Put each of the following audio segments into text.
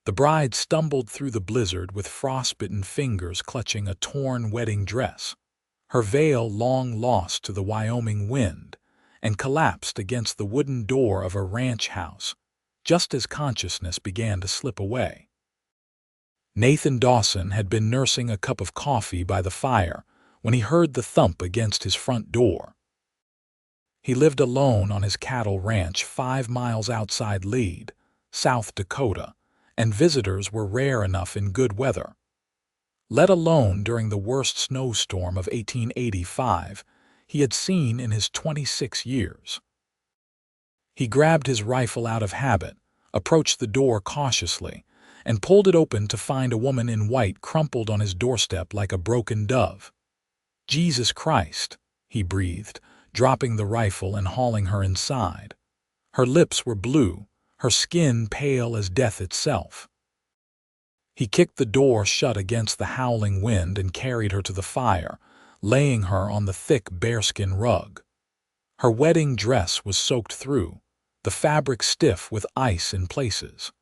The bride stumbled through the blizzard with frostbitten fingers clutching a torn wedding dress, her veil long lost to the Wyoming wind, and collapsed against the wooden door of a ranch house, just as consciousness began to slip away. Nathan Dawson had been nursing a cup of coffee by the fire when he heard the thump against his front door. He lived alone on his cattle ranch 5 miles outside Lead, South Dakota, and visitors were rare enough in good weather. Let alone during the worst snowstorm of 1885 he had seen in his 26 years. He grabbed his rifle out of habit, approached the door cautiously, and pulled it open to find a woman in white crumpled on his doorstep like a broken dove. "Jesus Christ," he breathed, dropping the rifle and hauling her inside. Her lips were blue, her skin pale as death itself. He kicked the door shut against the howling wind and carried her to the fire, laying her on the thick bearskin rug. Her wedding dress was soaked through, the fabric stiff with ice in places.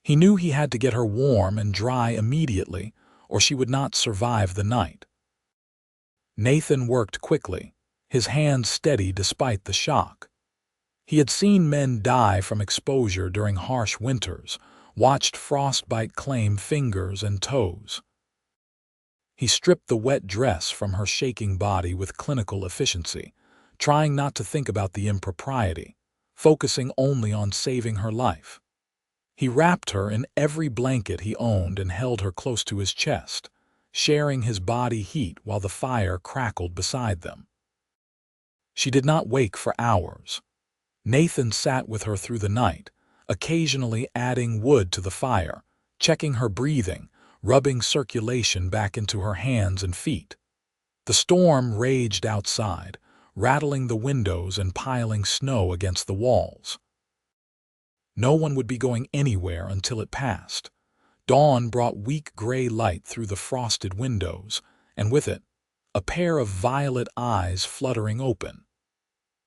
He knew he had to get her warm and dry immediately, or she would not survive the night. Nathan worked quickly, his hands steady despite the shock. He had seen men die from exposure during harsh winters, watched frostbite claim fingers and toes. He stripped the wet dress from her shaking body with clinical efficiency, trying not to think about the impropriety, focusing only on saving her life. He wrapped her in every blanket he owned and held her close to his chest, sharing his body heat while the fire crackled beside them. She did not wake for hours. Nathan sat with her through the night, occasionally adding wood to the fire, checking her breathing, rubbing circulation back into her hands and feet. The storm raged outside, rattling the windows and piling snow against the walls. No one would be going anywhere until it passed. Dawn brought weak gray light through the frosted windows, and with it, a pair of violet eyes fluttering open.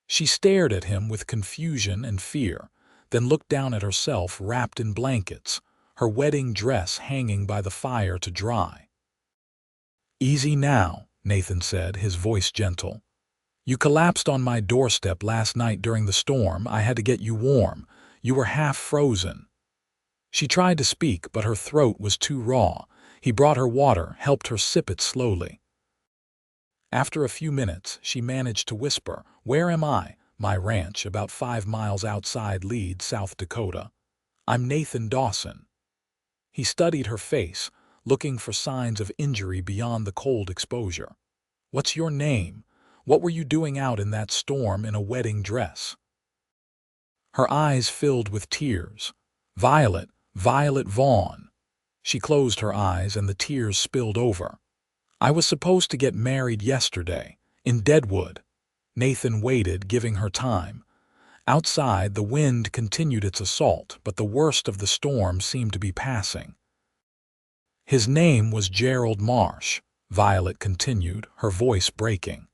She stared at him with confusion and fear, then looked down at herself wrapped in blankets, her wedding dress hanging by the fire to dry. "Easy now," Nathan said, his voice gentle. "You collapsed on my doorstep last night during the storm. I had to get you warm. You were half frozen." She tried to speak, but her throat was too raw. He brought her water, helped her sip it slowly. After a few minutes, she managed to whisper, "Where am I?" "My ranch, about 5 miles outside Lead, South Dakota. I'm Nathan Dawson." He studied her face, looking for signs of injury beyond the cold exposure. "What's your name? What were you doing out in that storm in a wedding dress?" Her eyes filled with tears. "Violet Vaughn." She closed her eyes and the tears spilled over. "I was supposed to get married yesterday, in Deadwood." Nathan waited, giving her time. Outside, the wind continued its assault, but the worst of the storm seemed to be passing. "His name was Gerald Marsh," Violet continued, her voice breaking.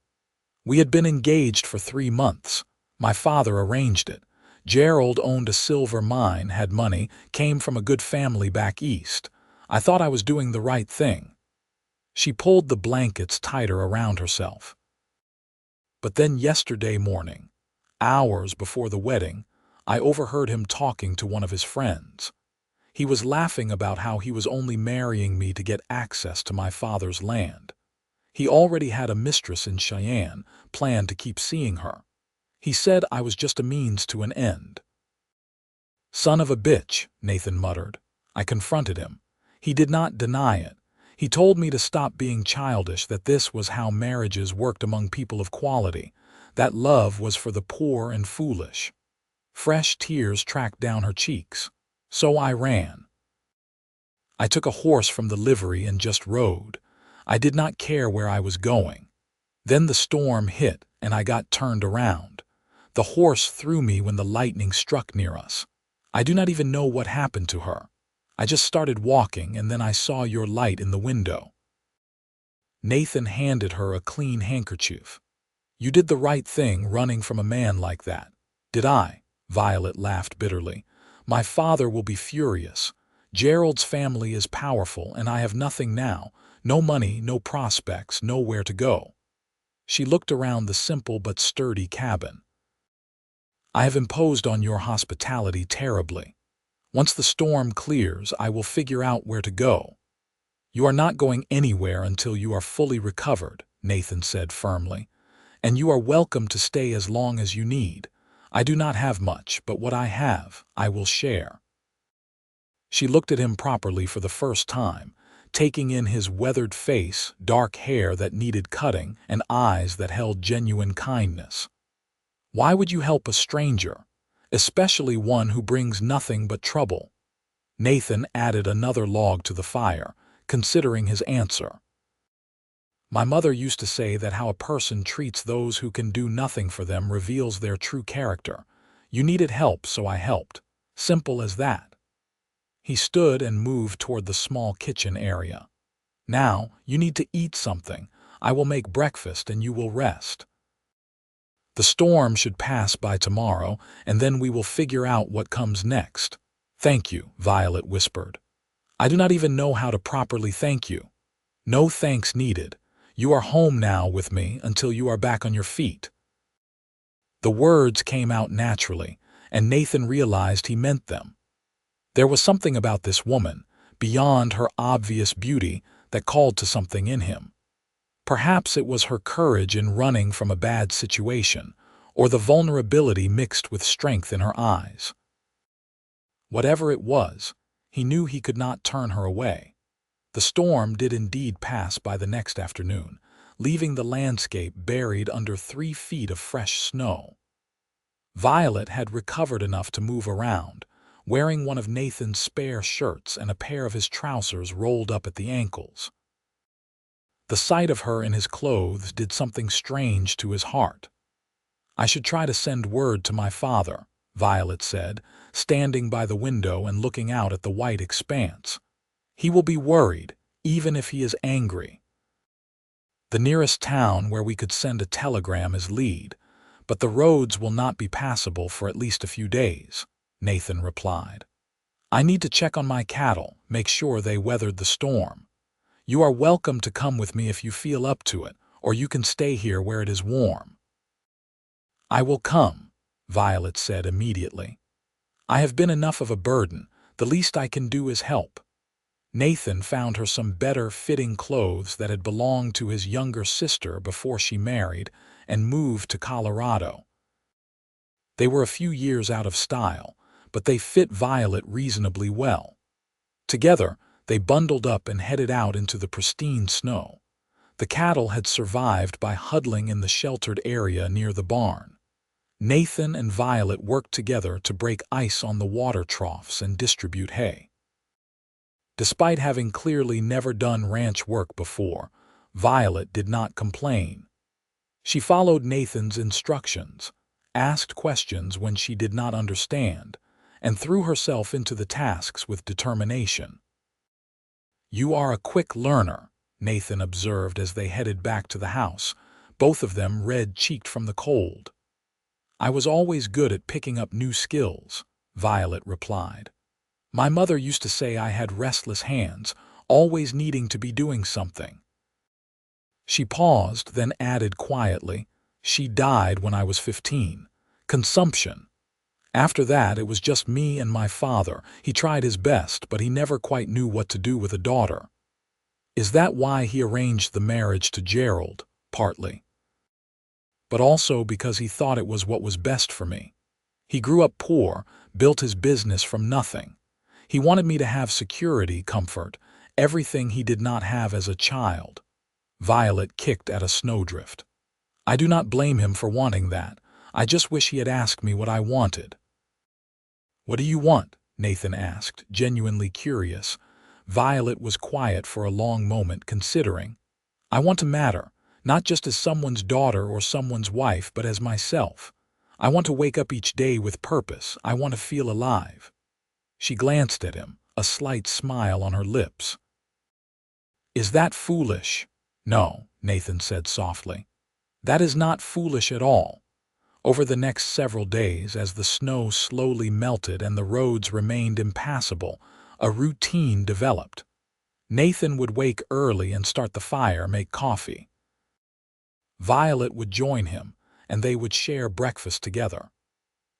"We had been engaged for 3 months. My father arranged it. Gerald owned a silver mine, had money, came from a good family back east. I thought I was doing the right thing." She pulled the blankets tighter around herself. "But then yesterday morning, hours before the wedding, I overheard him talking to one of his friends. He was laughing about how he was only marrying me to get access to my father's land. He already had a mistress in Cheyenne, planned to keep seeing her. He said I was just a means to an end." "Son of a bitch," Nathan muttered. I confronted him. He did not deny it. He told me to stop being childish, that this was how marriages worked among people of quality, that love was for the poor and foolish. Fresh tears tracked down her cheeks. So I ran. I took a horse from the livery and just rode. I did not care where I was going. Then the storm hit and I got turned around. The horse threw me when the lightning struck near us. I do not even know what happened to her. I just started walking and then I saw your light in the window." Nathan handed her a clean handkerchief. "You did the right thing running from a man like that." "Did I?" Violet laughed bitterly. "My father will be furious. Gerald's family is powerful, and I have nothing now. No money, no prospects, nowhere to go. She looked around the simple but sturdy cabin. I have imposed on your hospitality terribly. Once the storm clears, I will figure out where to go. You are not going anywhere until you are fully recovered, Nathan said firmly. And you are welcome to stay as long as you need. I do not have much, but what I have, I will share. She looked at him properly for the first time, taking in his weathered face, dark hair that needed cutting, and eyes that held genuine kindness. Why would you help a stranger, especially one who brings nothing but trouble? Nathan added another log to the fire, considering his answer. My mother used to say that how a person treats those who can do nothing for them reveals their true character. You needed help, so I helped. Simple as that. He stood and moved toward the small kitchen area. Now, you need to eat something. I will make breakfast and you will rest. The storm should pass by tomorrow, and then we will figure out what comes next. Thank you, Violet whispered. I do not even know how to properly thank you. No thanks needed. You are home now with me until you are back on your feet. The words came out naturally, and Nathan realized he meant them. There was something about this woman, beyond her obvious beauty, that called to something in him. Perhaps it was her courage in running from a bad situation, or the vulnerability mixed with strength in her eyes. Whatever it was, he knew he could not turn her away. The storm did indeed pass by the next afternoon, leaving the landscape buried under 3 feet of fresh snow. Violet had recovered enough to move around, wearing one of Nathan's spare shirts and a pair of his trousers rolled up at the ankles. The sight of her in his clothes did something strange to his heart. I should try to send word to my father, Violet said, standing by the window and looking out at the white expanse. He will be worried, even if he is angry. The nearest town where we could send a telegram is Lead, but the roads will not be passable for at least a few days, Nathan replied. I need to check on my cattle, make sure they weathered the storm. You are welcome to come with me if you feel up to it, or you can stay here where it is warm. I will come, Violet said immediately. I have been enough of a burden. The least I can do is help. Nathan found her some better-fitting clothes that had belonged to his younger sister before she married and moved to Colorado. They were a few years out of style, but they fit Violet reasonably well. Together, they bundled up and headed out into the pristine snow. The cattle had survived by huddling in the sheltered area near the barn. Nathan and Violet worked together to break ice on the water troughs and distribute hay. Despite having clearly never done ranch work before, Violet did not complain. She followed Nathan's instructions, asked questions when she did not understand, and threw herself into the tasks with determination. You are a quick learner, Nathan observed as they headed back to the house, both of them red-cheeked from the cold. I was always good at picking up new skills, Violet replied. My mother used to say I had restless hands, always needing to be doing something. She paused, then added quietly, she died when I was 15. Consumption. After that, it was just me and my father. He tried his best, but he never quite knew what to do with a daughter. Is that why he arranged the marriage to Gerald? Partly. But also because he thought it was what was best for me. He grew up poor, built his business from nothing. He wanted me to have security, comfort, everything he did not have as a child. Violet kicked at a snowdrift. I do not blame him for wanting that. I just wish he had asked me what I wanted. What do you want? Nathan asked, genuinely curious. Violet was quiet for a long moment, considering. I want to matter, not just as someone's daughter or someone's wife, but as myself. I want to wake up each day with purpose. I want to feel alive. She glanced at him, a slight smile on her lips. Is that foolish? No, Nathan said softly. That is not foolish at all. Over the next several days, as the snow slowly melted and the roads remained impassable, A routine developed. Nathan would wake early and start the fire, make coffee. Violet would join him, and they would share breakfast together.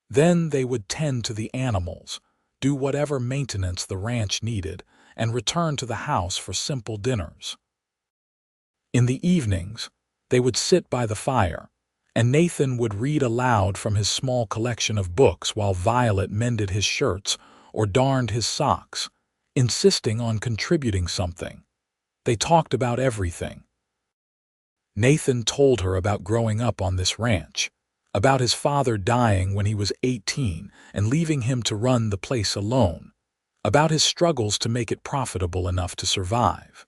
Then they would tend to the animals, do whatever maintenance the ranch needed, and return to the house for simple dinners. In the evenings, they would sit by the fire, and Nathan would read aloud from his small collection of books while Violet mended his shirts or darned his socks, insisting on contributing something. They talked about everything. Nathan told her about growing up on this ranch, about his father dying when he was 18 and leaving him to run the place alone, about his struggles to make it profitable enough to survive.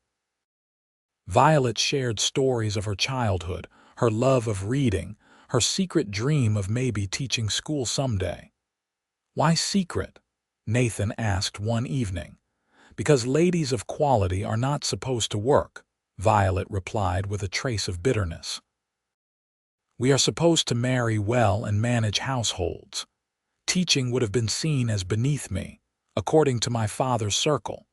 Violet shared stories of her childhood, her love of reading, her secret dream of maybe teaching school someday. "Why secret?" Nathan asked one evening. "Because ladies of quality are not supposed to work," Violet replied with a trace of bitterness. "We are supposed to marry well and manage households. Teaching would have been seen as beneath me, according to my father's circle.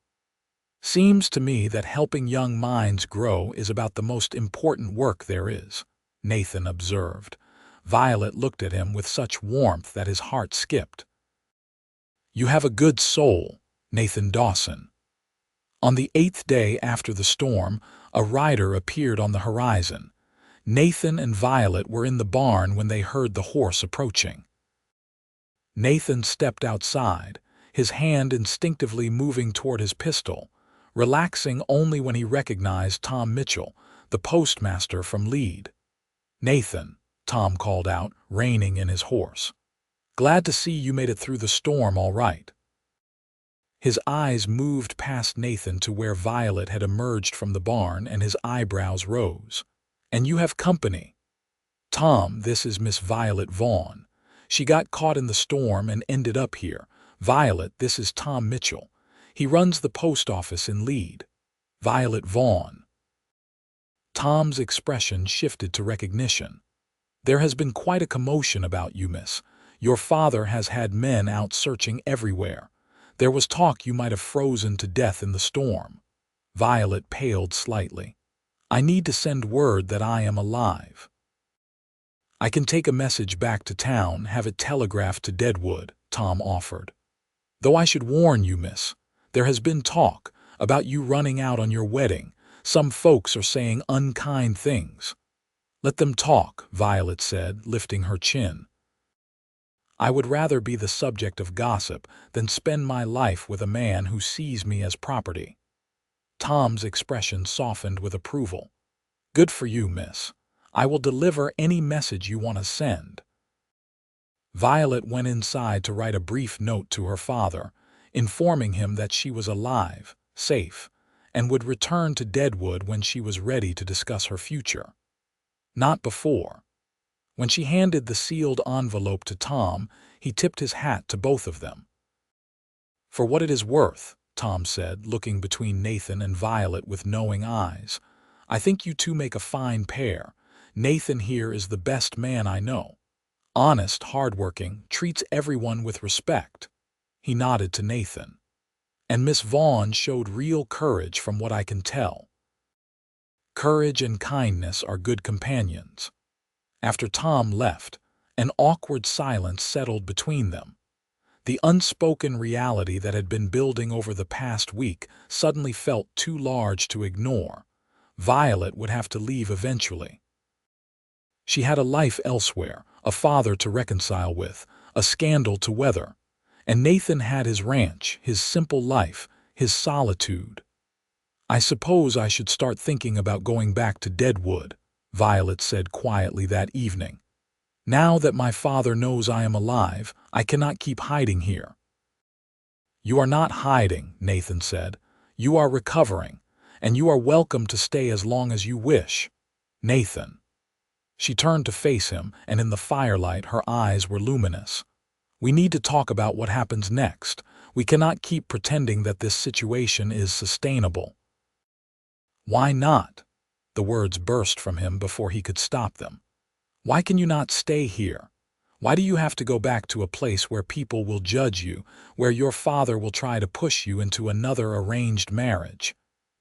Seems to me that helping young minds grow is about the most important work there is," Nathan observed. Violet looked at him with such warmth that his heart skipped. "You have a good soul, Nathan Dawson." On the 8th day after the storm, a rider appeared on the horizon. Nathan and Violet were in the barn when they heard the horse approaching. Nathan stepped outside, his hand instinctively moving toward his pistol, relaxing only when he recognized Tom Mitchell, the postmaster from Lead. "Nathan," Tom called out, reining in his horse. "Glad to see you made it through the storm all right." His eyes moved past Nathan to where Violet had emerged from the barn, and his eyebrows rose. "And you have company." "Tom, this is Miss Violet Vaughn. She got caught in the storm and ended up here. Violet, this is Tom Mitchell. He runs the post office in Lead." "Violet Vaughn." Tom's expression shifted to recognition. "There has been quite a commotion about you, miss. Your father has had men out searching everywhere. There was talk you might have frozen to death in the storm." Violet paled slightly. "I need to send word that I am alive." "I can take a message back to town, have it telegraphed to Deadwood," Tom offered. "Though I should warn you, miss, there has been talk about you running out on your wedding. Some folks are saying unkind things." "Let them talk," Violet said, lifting her chin. "I would rather be the subject of gossip than spend my life with a man who sees me as property." Tom's expression softened with approval. "Good for you, miss. I will deliver any message you want to send." Violet went inside to write a brief note to her father, informing him that she was alive, safe, and would return to Deadwood when she was ready to discuss her future. Not before. When she handed the sealed envelope to Tom, he tipped his hat to both of them. "For what it is worth," Tom said, looking between Nathan and Violet with knowing eyes, "I think you two make a fine pair. Nathan here is the best man I know. Honest, hardworking, treats everyone with respect." He nodded to Nathan. "And Miss Vaughn showed real courage from what I can tell." Courage and kindness are good companions. After Tom left, an awkward silence settled between them. The unspoken reality that had been building over the past week suddenly felt too large to ignore. Violet would have to leave eventually. She had a life elsewhere, a father to reconcile with, a scandal to weather. And Nathan had his ranch, his simple life, his solitude. "I suppose I should start thinking about going back to Deadwood," Violet said quietly that evening. "Now that my father knows I am alive, I cannot keep hiding here." "You are not hiding," Nathan said. "You are recovering, and you are welcome to stay as long as you wish." "Nathan." She turned to face him, and in the firelight her eyes were luminous. "We need to talk about what happens next. We cannot keep pretending that this situation is sustainable." "Why not?" The words burst from him before he could stop them. "Why can you not stay here? Why do you have to go back to a place where people will judge you, where your father will try to push you into another arranged marriage?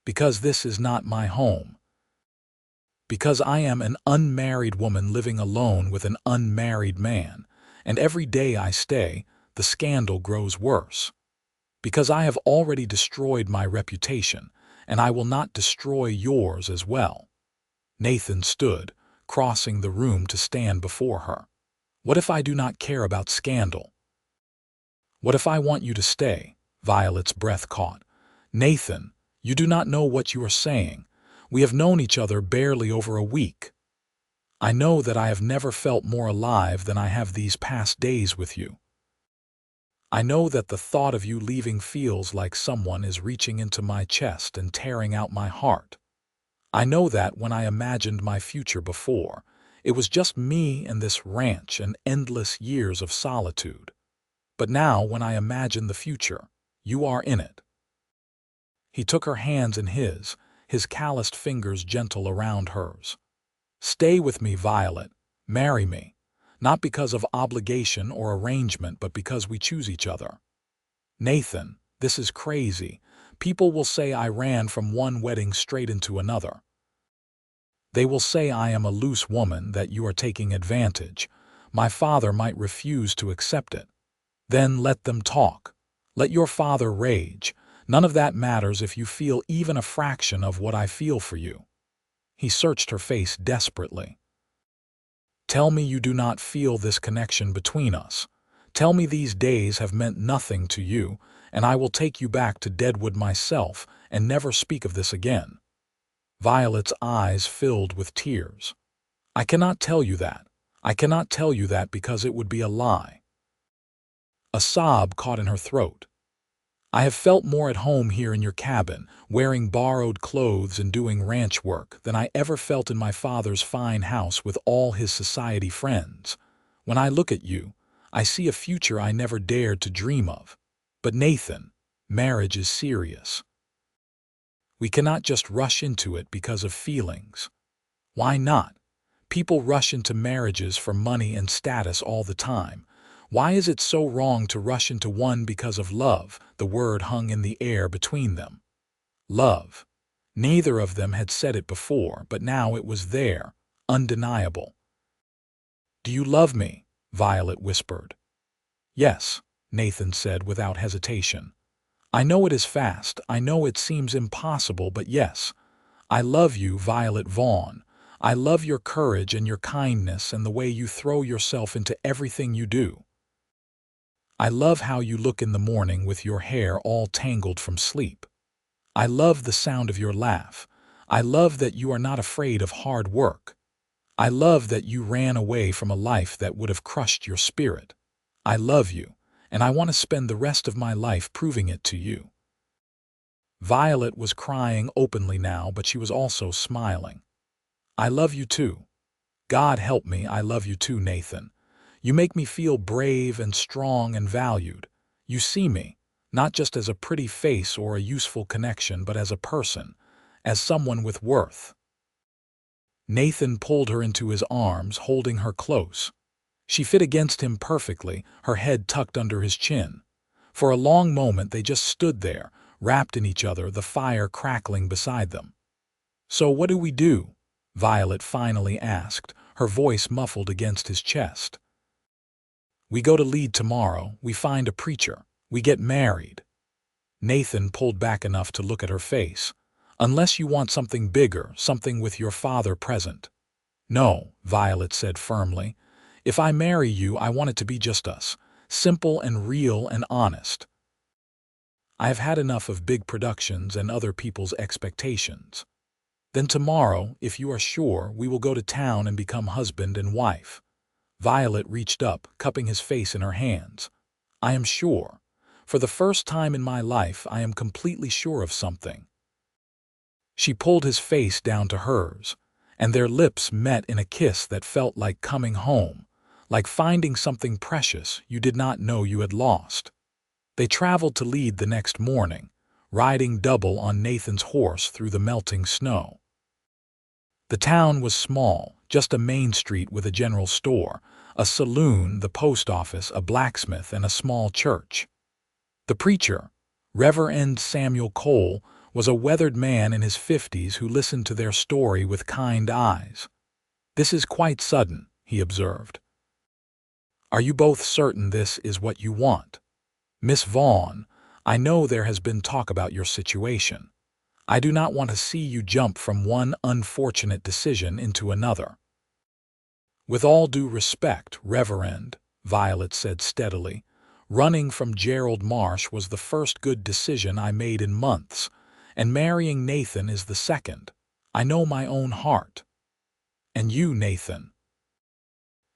Because this is not my home. Because I am an unmarried woman living alone with an unmarried man, and every day I stay, the scandal grows worse. Because I have already destroyed my reputation, and I will not destroy yours as well. Nathan stood, crossing the room to stand before her. What if I do not care about scandal? What if I want you to stay? Violet's breath caught. Nathan, you do not know what you are saying. We have known each other barely over a week. I know that I have never felt more alive than I have these past days with you. I know that the thought of you leaving feels like someone is reaching into my chest and tearing out my heart. I know that when I imagined my future before, it was just me and this ranch and endless years of solitude. But now, when I imagine the future, you are in it. He took her hands in his calloused fingers gentle around hers. Stay with me, Violet. Marry me. Not because of obligation or arrangement, but because we choose each other. Nathan, this is crazy. People will say I ran from one wedding straight into another. They will say I am a loose woman, that you are taking advantage. My father might refuse to accept it. Then let them talk. Let your father rage. None of that matters if you feel even a fraction of what I feel for you. He searched her face desperately. Tell me you do not feel this connection between us. Tell me these days have meant nothing to you, and I will take you back to Deadwood myself and never speak of this again. Violet's eyes filled with tears. I cannot tell you that. I cannot tell you that because it would be a lie. A sob caught in her throat. I have felt more at home here in your cabin, wearing borrowed clothes and doing ranch work, than I ever felt in my father's fine house with all his society friends. When I look at you, I see a future I never dared to dream of. But Nathan, marriage is serious. We cannot just rush into it because of feelings. Why not? People rush into marriages for money and status all the time. Why is it so wrong to rush into one because of love? The word hung in the air between them. Love. Neither of them had said it before, but now it was there, undeniable. Do you love me? Violet whispered. Yes, Nathan said without hesitation. I know it is fast, I know it seems impossible, but yes. I love you, Violet Vaughn. I love your courage and your kindness and the way you throw yourself into everything you do. I love how you look in the morning with your hair all tangled from sleep. I love the sound of your laugh. I love that you are not afraid of hard work. I love that you ran away from a life that would have crushed your spirit. I love you, and I want to spend the rest of my life proving it to you. Violet was crying openly now, but she was also smiling. I love you too. God help me, I love you too, Nathan. You make me feel brave and strong and valued. You see me, not just as a pretty face or a useful connection, but as a person, as someone with worth. Nathan pulled her into his arms, holding her close. She fit against him perfectly, her head tucked under his chin. For a long moment they just stood there, wrapped in each other, the fire crackling beside them. So what do we do? Violet finally asked, her voice muffled against his chest. We go to Lead tomorrow, we find a preacher, we get married. Nathan pulled back enough to look at her face. Unless you want something bigger, something with your father present. No, Violet said firmly. If I marry you, I want it to be just us, simple and real and honest. I have had enough of big productions and other people's expectations. Then tomorrow, if you are sure, we will go to town and become husband and wife. Violet reached up, cupping his face in her hands. I am sure. For the first time in my life, I am completely sure of something. She pulled his face down to hers, and their lips met in a kiss that felt like coming home, like finding something precious you did not know you had lost. They traveled to Lead the next morning, riding double on Nathan's horse through the melting snow. The town was small, just a main street with a general store, a saloon, the post office, a blacksmith, and a small church. The preacher, Reverend Samuel Cole, was a weathered man in his 50s who listened to their story with kind eyes. "This is quite sudden," he observed. "Are you both certain this is what you want? Miss Vaughn, I know there has been talk about your situation. I do not want to see you jump from one unfortunate decision into another." "With all due respect, Reverend," Violet said steadily, "running from Gerald Marsh was the first good decision I made in months, and marrying Nathan is the second. I know my own heart. And you, Nathan.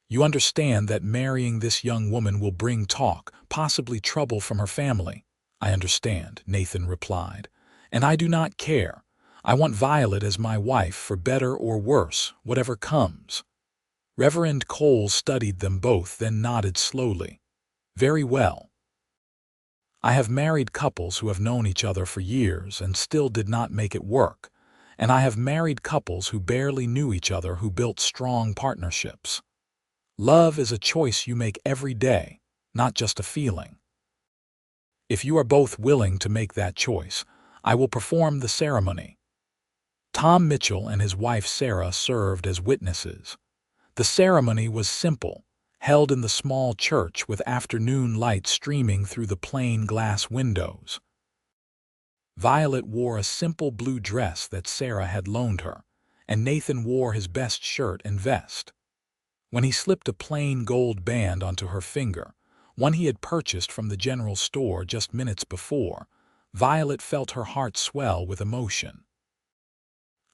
You understand that marrying this young woman will bring talk, possibly trouble from her family." "I understand," Nathan replied, "and I do not care. I want Violet as my wife for better or worse, whatever comes." Reverend Cole studied them both, then nodded slowly. "Very well. I have married couples who have known each other for years and still did not make it work, and I have married couples who barely knew each other who built strong partnerships. Love is a choice you make every day, not just a feeling. If you are both willing to make that choice, I will perform the ceremony." Tom Mitchell and his wife Sarah served as witnesses. The ceremony was simple, held in the small church with afternoon light streaming through the plain glass windows. Violet wore a simple blue dress that Sarah had loaned her, and Nathan wore his best shirt and vest. When he slipped a plain gold band onto her finger, one he had purchased from the general store just minutes before, Violet felt her heart swell with emotion.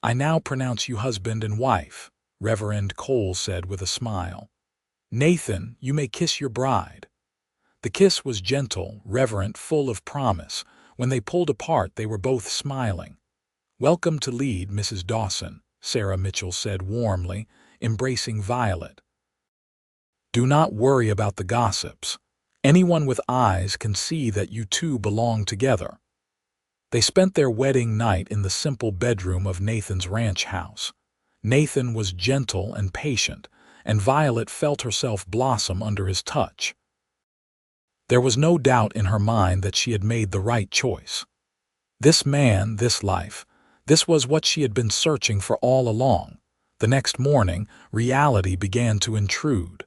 "I now pronounce you husband and wife," Reverend Cole said with a smile. "Nathan, you may kiss your bride." The kiss was gentle, reverent, full of promise. When they pulled apart, they were both smiling. "Welcome to lead, Mrs. Dawson," Sarah Mitchell said warmly, embracing Violet. "Do not worry about the gossips. Anyone with eyes can see that you two belong together." They spent their wedding night in the simple bedroom of Nathan's ranch house. Nathan was gentle and patient, and Violet felt herself blossom under his touch. There was no doubt in her mind that she had made the right choice. This man, this life, this was what she had been searching for all along. The next morning, reality began to intrude.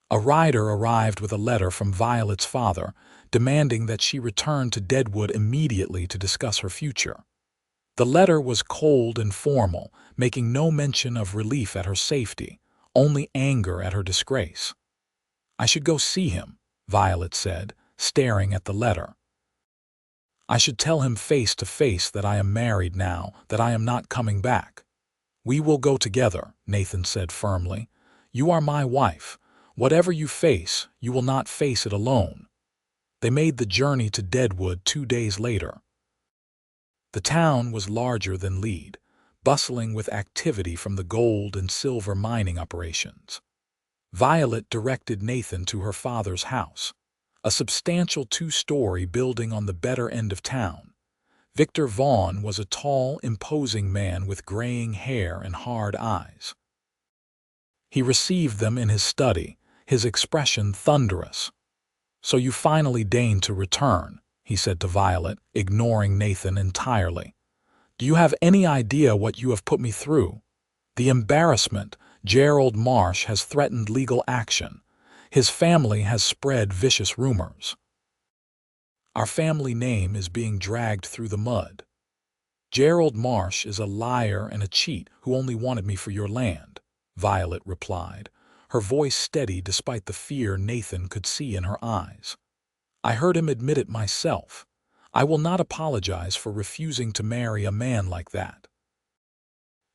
A rider arrived with a letter from Violet's father, demanding that she return to Deadwood immediately to discuss her future. The letter was cold and formal, making no mention of relief at her safety, only anger at her disgrace. "I should go see him," Violet said, staring at the letter. "I should tell him face to face that I am married now, that I am not coming back." "We will go together," Nathan said firmly. "You are my wife. Whatever you face, you will not face it alone." They made the journey to Deadwood 2 days later. The town was larger than Lead, bustling with activity from the gold and silver mining operations. Violet directed Nathan to her father's house, a substantial 2-story building on the better end of town. Victor Vaughn was a tall, imposing man with graying hair and hard eyes. He received them in his study, his expression thunderous. "So you finally deigned to return," he said to Violet, ignoring Nathan entirely. "Do you have any idea what you have put me through? The embarrassment. Gerald Marsh has threatened legal action. His family has spread vicious rumors. Our family name is being dragged through the mud. Gerald Marsh is a liar and a cheat who only wanted me for your land," Violet replied, her voice steady despite the fear Nathan could see in her eyes. "I heard him admit it myself. I will not apologize for refusing to marry a man like that.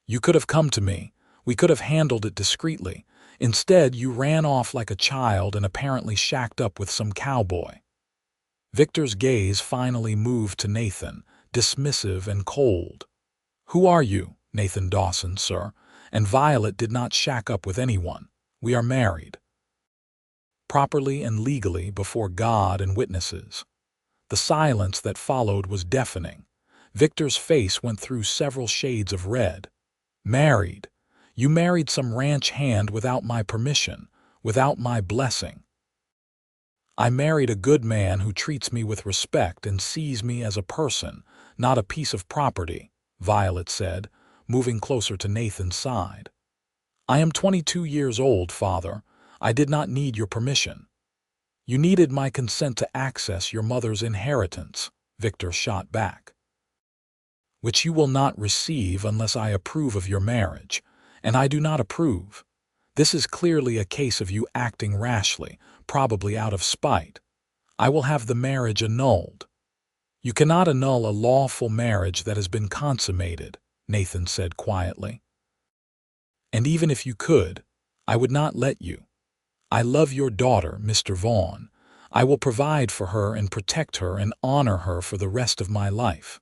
You could have come to me. We could have handled it discreetly. Instead, you ran off like a child and apparently shacked up with some cowboy." Victor's gaze finally moved to Nathan, dismissive and cold. "Who are you?" "Nathan Dawson, sir, and Violet did not shack up with anyone. We are married. Properly and legally before God and witnesses." The silence that followed was deafening. Victor's face went through several shades of red. "Married? You married some ranch hand without my permission, without my blessing. I married a good man who treats me with respect and sees me as a person, not a piece of property, Violet said, moving closer to Nathan's side. I am 22 years old, Father. I did not need your permission. You needed my consent to access your mother's inheritance, Victor shot back. Which you will not receive unless I approve of your marriage, and I do not approve. This is clearly a case of you acting rashly, probably out of spite. I will have the marriage annulled. You cannot annul a lawful marriage that has been consummated, Nathan said quietly. And even if you could, I would not let you. I love your daughter, Mr. Vaughn. I will provide for her and protect her and honor her for the rest of my life.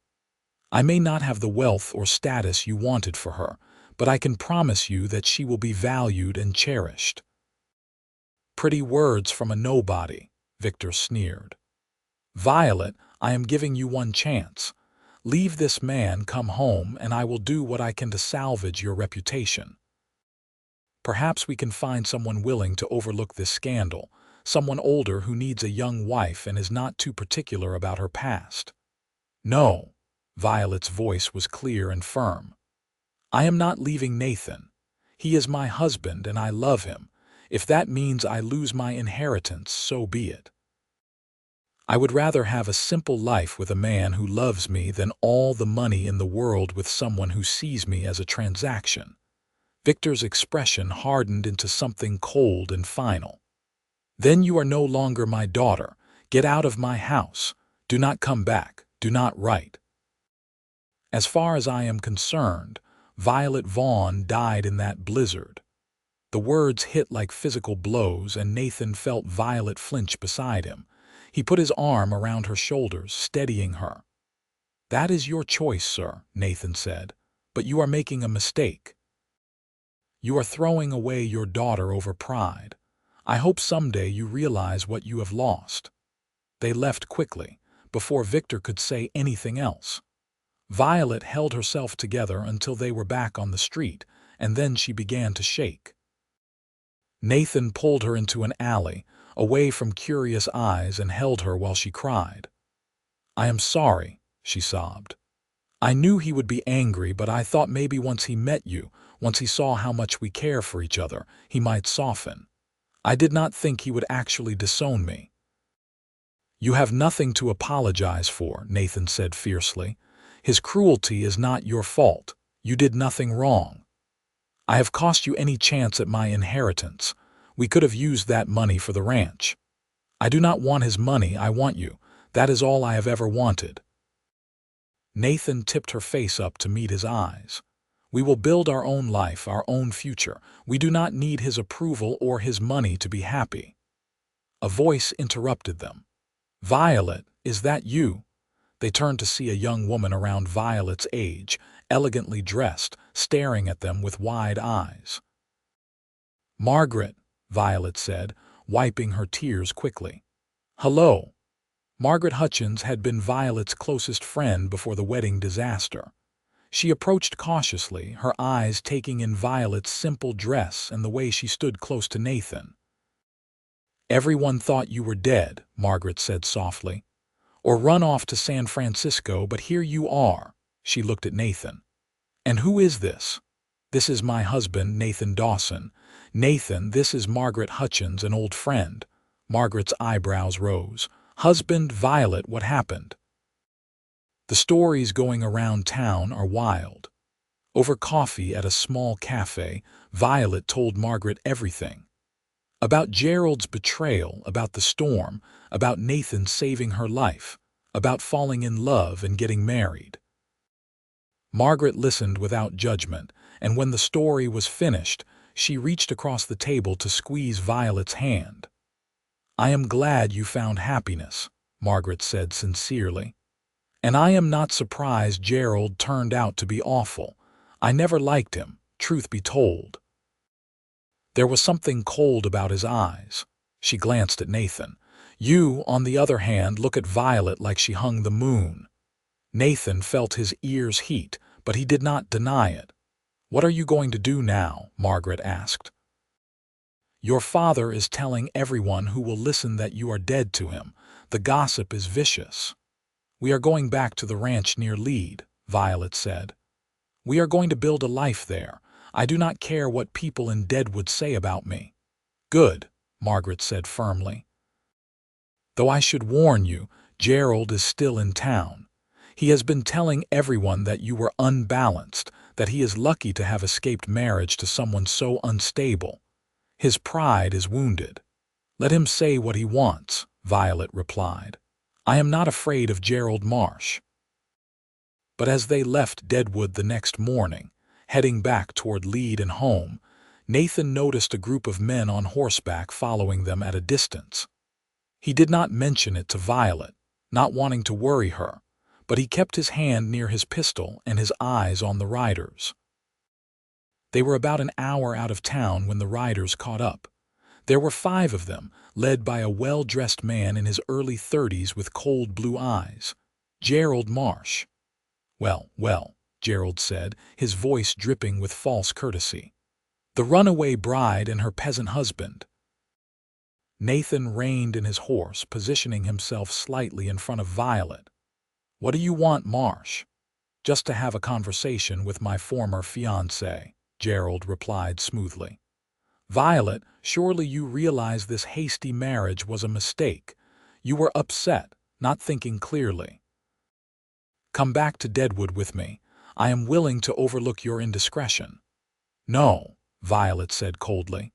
I may not have the wealth or status you wanted for her, but I can promise you that she will be valued and cherished. Pretty words from a nobody, Victor sneered. Violet, I am giving you one chance. Leave this man, come home, and I will do what I can to salvage your reputation. Perhaps we can find someone willing to overlook this scandal, someone older who needs a young wife and is not too particular about her past. No, Violet's voice was clear and firm. I am not leaving Nathan. He is my husband and I love him. If that means I lose my inheritance, so be it. I would rather have a simple life with a man who loves me than all the money in the world with someone who sees me as a transaction. Victor's expression hardened into something cold and final. Then you are no longer my daughter. Get out of my house. Do not come back. Do not write. As far as I am concerned, Violet Vaughn died in that blizzard. The words hit like physical blows, and Nathan felt Violet flinch beside him. He put his arm around her shoulders, steadying her. That is your choice, sir, Nathan said, but you are making a mistake. You are throwing away your daughter over pride. I hope someday you realize what you have lost. They left quickly, before Victor could say anything else. Violet held herself together until they were back on the street, and then she began to shake. Nathan pulled her into an alley, away from curious eyes, and held her while she cried. I am sorry, she sobbed. I knew he would be angry, but I thought maybe once he met you, once he saw how much we care for each other, he might soften. I did not think he would actually disown me. You have nothing to apologize for, Nathan said fiercely. His cruelty is not your fault. You did nothing wrong. I have cost you any chance at my inheritance. We could have used that money for the ranch. I do not want his money, I want you. That is all I have ever wanted. Nathan tipped her face up to meet his eyes. We will build our own life, our own future. We do not need his approval or his money to be happy. A voice interrupted them. Violet, is that you? They turned to see a young woman around Violet's age, elegantly dressed, staring at them with wide eyes. Margaret, Violet said, wiping her tears quickly. Hello. Margaret Hutchins had been Violet's closest friend before the wedding disaster. She approached cautiously, her eyes taking in Violet's simple dress and the way she stood close to Nathan. Everyone thought you were dead, Margaret said softly, or run off to San Francisco, but here you are. She looked at Nathan. And who is this? This is my husband, Nathan Dawson. Nathan, this is Margaret Hutchins, an old friend. Margaret's eyebrows rose. Husband, Violet, what happened? The stories going around town are wild. Over coffee at a small cafe, Violet told Margaret everything. About Gerald's betrayal, about the storm, about Nathan saving her life, about falling in love and getting married. Margaret listened without judgment, and when the story was finished, she reached across the table to squeeze Violet's hand. I am glad you found happiness, Margaret said sincerely. And I am not surprised Gerald turned out to be awful. I never liked him, truth be told. There was something cold about his eyes. She glanced at Nathan. You, on the other hand, look at Violet like she hung the moon. Nathan felt his ears heat, but he did not deny it. What are you going to do now? Margaret asked. Your father is telling everyone who will listen that you are dead to him. The gossip is vicious. We are going back to the ranch near Lead, Violet said. We are going to build a life there. I do not care what people in Deadwood say about me. Good, Margaret said firmly. Though I should warn you, Gerald is still in town. He has been telling everyone that you were unbalanced, that he is lucky to have escaped marriage to someone so unstable. His pride is wounded. Let him say what he wants, Violet replied. I am not afraid of Gerald Marsh. But as they left Deadwood the next morning, heading back toward Lead and home, Nathan noticed a group of men on horseback following them at a distance. He did not mention it to Violet, not wanting to worry her, but he kept his hand near his pistol and his eyes on the riders. They were about an hour out of town when the riders caught up. There were 5 of them, led by a well-dressed man in his early 30s with cold blue eyes. Gerald Marsh. Well, well, Gerald said, his voice dripping with false courtesy. The runaway bride and her peasant husband. Nathan reined in his horse, positioning himself slightly in front of Violet. What do you want, Marsh? Just to have a conversation with my former fiancé, Gerald replied smoothly. Violet, surely you realize this hasty marriage was a mistake. You were upset, not thinking clearly. Come back to Deadwood with me. I am willing to overlook your indiscretion. No, Violet said coldly.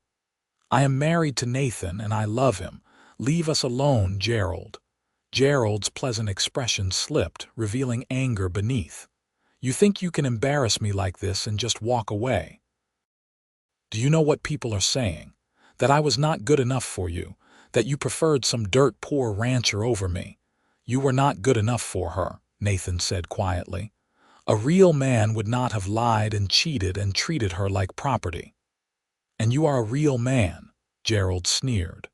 I am married to Nathan and I love him. Leave us alone, Gerald. Gerald's pleasant expression slipped, revealing anger beneath. You think you can embarrass me like this and just walk away? Do you know what people are saying? That I was not good enough for you, that you preferred some dirt-poor rancher over me. You were not good enough for her, Nathan said quietly. A real man would not have lied and cheated and treated her like property. And you are a real man, Gerald sneered.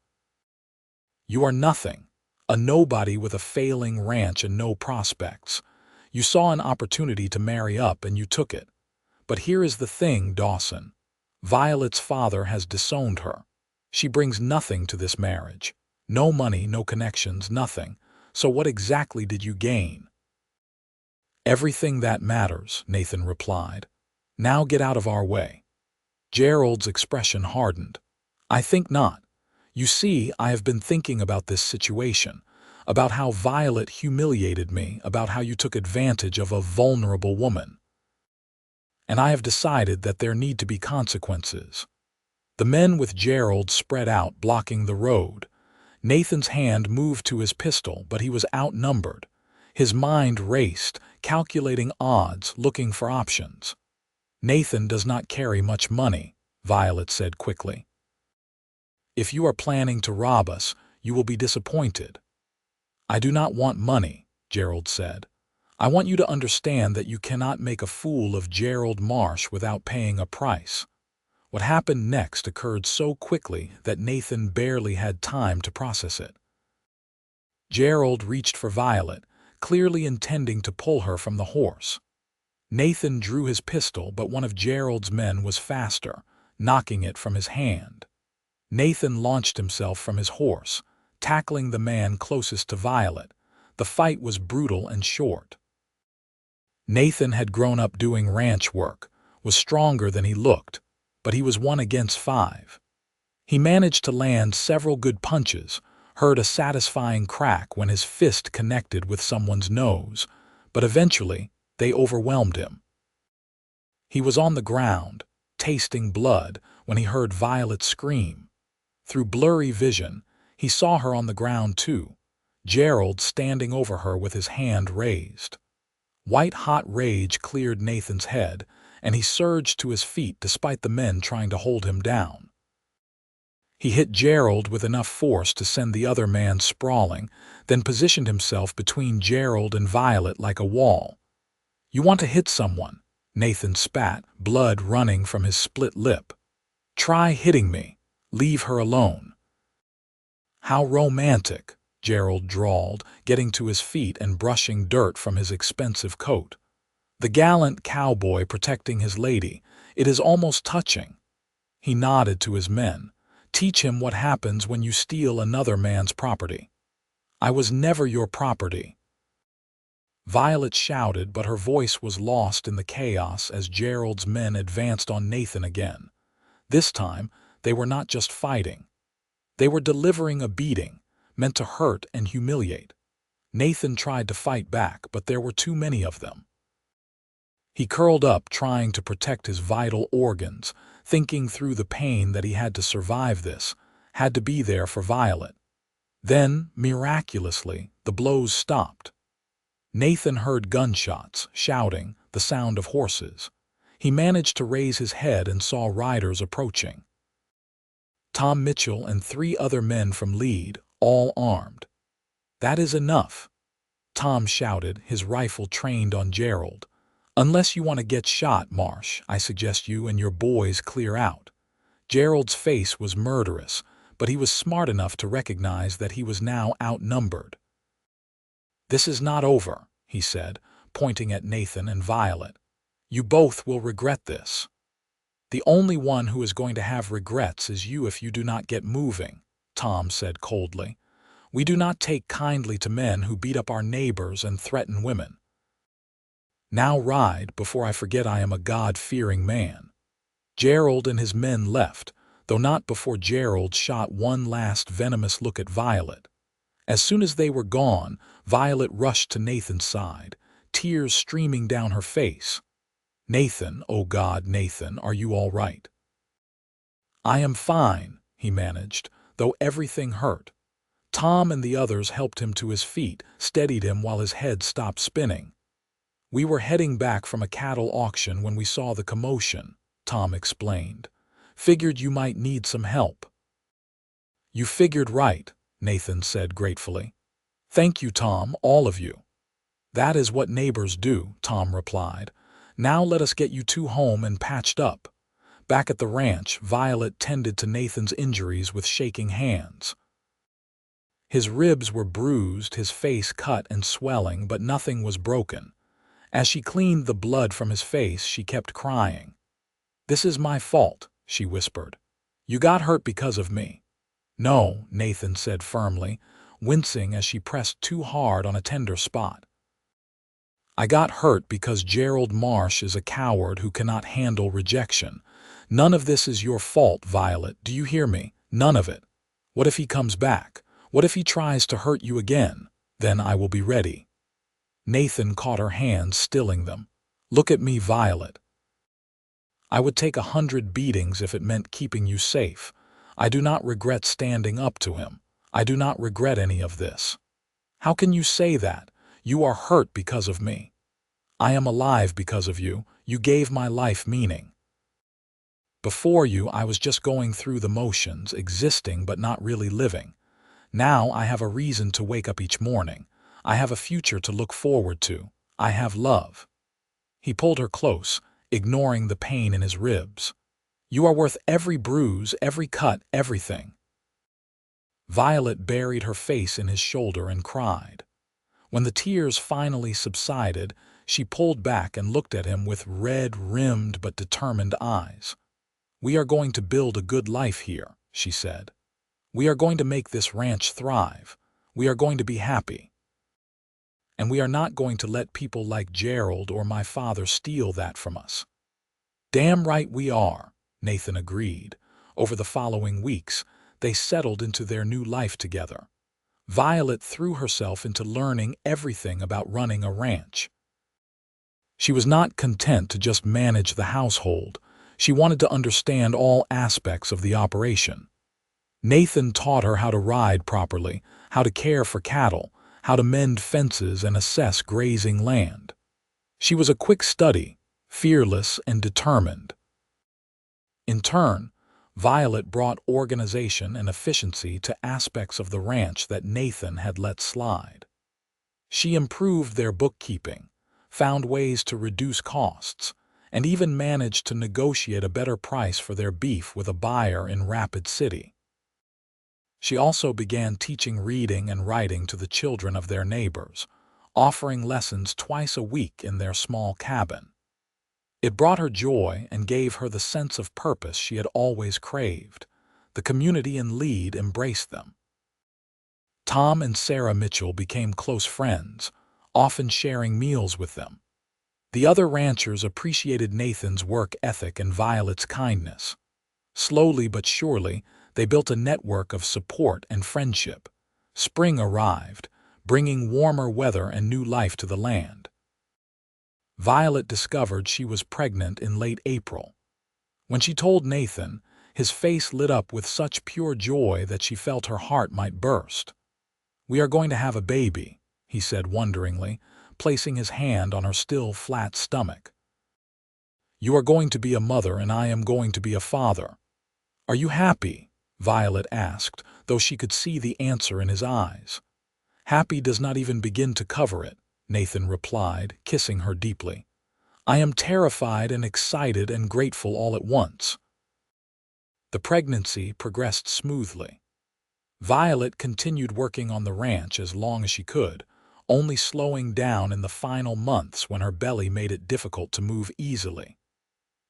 You are nothing, a nobody with a failing ranch and no prospects. You saw an opportunity to marry up and you took it. But here is the thing, Dawson. Violet's father has disowned her. She brings nothing to this marriage. No money, no connections, nothing. So what exactly did you gain? Everything that matters, Nathan replied. Now get out of our way. Gerald's expression hardened. I think not. You see, I have been thinking about this situation, about how Violet humiliated me, about how you took advantage of a vulnerable woman. And I have decided that there need to be consequences. The men with Gerald spread out, blocking the road. Nathan's hand moved to his pistol, but he was outnumbered. His mind raced, calculating odds, looking for options. Nathan does not carry much money, Violet said quickly. If you are planning to rob us, you will be disappointed. I do not want money, Gerald said. I want you to understand that you cannot make a fool of Gerald Marsh without paying a price. What happened next occurred so quickly that Nathan barely had time to process it. Gerald reached for Violet, clearly intending to pull her from the horse. Nathan drew his pistol, but one of Gerald's men was faster, knocking it from his hand. Nathan launched himself from his horse, tackling the man closest to Violet. The fight was brutal and short. Nathan had grown up doing ranch work, was stronger than he looked, but he was 1 against 5. He managed to land several good punches, heard a satisfying crack when his fist connected with someone's nose, but eventually they overwhelmed him. He was on the ground, tasting blood, when he heard Violet scream. Through blurry vision, he saw her on the ground too, Gerald standing over her with his hand raised. White-hot rage cleared Nathan's head, and he surged to his feet despite the men trying to hold him down. He hit Gerald with enough force to send the other man sprawling, then positioned himself between Gerald and Violet like a wall. You want to hit someone, Nathan spat, blood running from his split lip. Try hitting me. Leave her alone. How romantic, Gerald drawled, getting to his feet and brushing dirt from his expensive coat. The gallant cowboy protecting his lady. It is almost touching. He nodded to his men. Teach him what happens when you steal another man's property. I was never your property. Violet shouted, but her voice was lost in the chaos as Gerald's men advanced on Nathan again. This time, they were not just fighting. They were delivering a beating, meant to hurt and humiliate. Nathan tried to fight back, but there were too many of them. He curled up, trying to protect his vital organs, thinking through the pain that he had to survive this, had to be there for Violet. Then, miraculously, the blows stopped. Nathan heard gunshots, shouting, the sound of horses. He managed to raise his head and saw riders approaching. Tom Mitchell and 3 other men from Lead, all armed. "That is enough," Tom shouted, his rifle trained on Gerald. "Unless you want to get shot, Marsh, I suggest you and your boys clear out." Gerald's face was murderous, but he was smart enough to recognize that he was now outnumbered. "This is not over," he said, pointing at Nathan and Violet. "You both will regret this. The only one who is going to have regrets is you if you do not get moving," Tom said coldly. "We do not take kindly to men who beat up our neighbors and threaten women. Now ride before I forget I am a God-fearing man." Gerald and his men left, though not before Gerald shot one last venomous look at Violet. As soon as they were gone, Violet rushed to Nathan's side, tears streaming down her face. "Nathan, oh God, Nathan, are you all right?" "I am fine," he managed, though everything hurt. Tom and the others helped him to his feet, steadied him while his head stopped spinning. "We were heading back from a cattle auction when we saw the commotion," Tom explained. "Figured you might need some help." "You figured right," Nathan said gratefully. "Thank you, Tom, all of you." "That is what neighbors do," Tom replied. "Now let us get you 2 home and patched up." Back at the ranch, Violet tended to Nathan's injuries with shaking hands. His ribs were bruised, his face cut and swelling, but nothing was broken. As she cleaned the blood from his face, she kept crying. "This is my fault," she whispered. "You got hurt because of me." "No," Nathan said firmly, wincing as she pressed too hard on a tender spot. "I got hurt because Gerald Marsh is a coward who cannot handle rejection. None of this is your fault, Violet, do you hear me? None of it. What if he comes back? What if he tries to hurt you again? Then I will be ready." Nathan caught her hands, stilling them. "Look at me, Violet. I would take 100 beatings if it meant keeping you safe. I do not regret standing up to him. I do not regret any of this." "How can you say that? You are hurt because of me." "I am alive because of you. You gave my life meaning. Before you, I was just going through the motions, existing but not really living. Now I have a reason to wake up each morning. I have a future to look forward to. I have love." He pulled her close, ignoring the pain in his ribs. "You are worth every bruise, every cut, everything." Violet buried her face in his shoulder and cried. When the tears finally subsided, she pulled back and looked at him with red-rimmed but determined eyes. "We are going to build a good life here," she said. "We are going to make this ranch thrive. We are going to be happy. And we are not going to let people like Gerald or my father steal that from us." "Damn right we are," Nathan agreed. Over the following weeks, they settled into their new life together. Violet threw herself into learning everything about running a ranch. She was not content to just manage the household. She wanted to understand all aspects of the operation. Nathan taught her how to ride properly, how to care for cattle, how to mend fences and assess grazing land. She was a quick study, fearless and determined. In turn, Violet brought organization and efficiency to aspects of the ranch that Nathan had let slide. She improved their bookkeeping, found ways to reduce costs, and even managed to negotiate a better price for their beef with a buyer in Rapid City. She also began teaching reading and writing to the children of their neighbors, offering lessons twice a week in their small cabin. It brought her joy and gave her the sense of purpose she had always craved. The community and lead embraced them. Tom and Sarah Mitchell became close friends, often sharing meals with them. The other ranchers appreciated Nathan's work ethic and Violet's kindness. Slowly but surely, they built a network of support and friendship. Spring arrived, bringing warmer weather and new life to the land. Violet discovered she was pregnant in late April. When she told Nathan, his face lit up with such pure joy that she felt her heart might burst. "We are going to have a baby," he said wonderingly, placing his hand on her still flat stomach. "You are going to be a mother and I am going to be a father. Are you happy?" Violet asked, though she could see the answer in his eyes. "Happy does not even begin to cover it," Nathan replied, kissing her deeply. "I am terrified and excited and grateful all at once." The pregnancy progressed smoothly. Violet continued working on the ranch as long as she could, only slowing down in the final months when her belly made it difficult to move easily.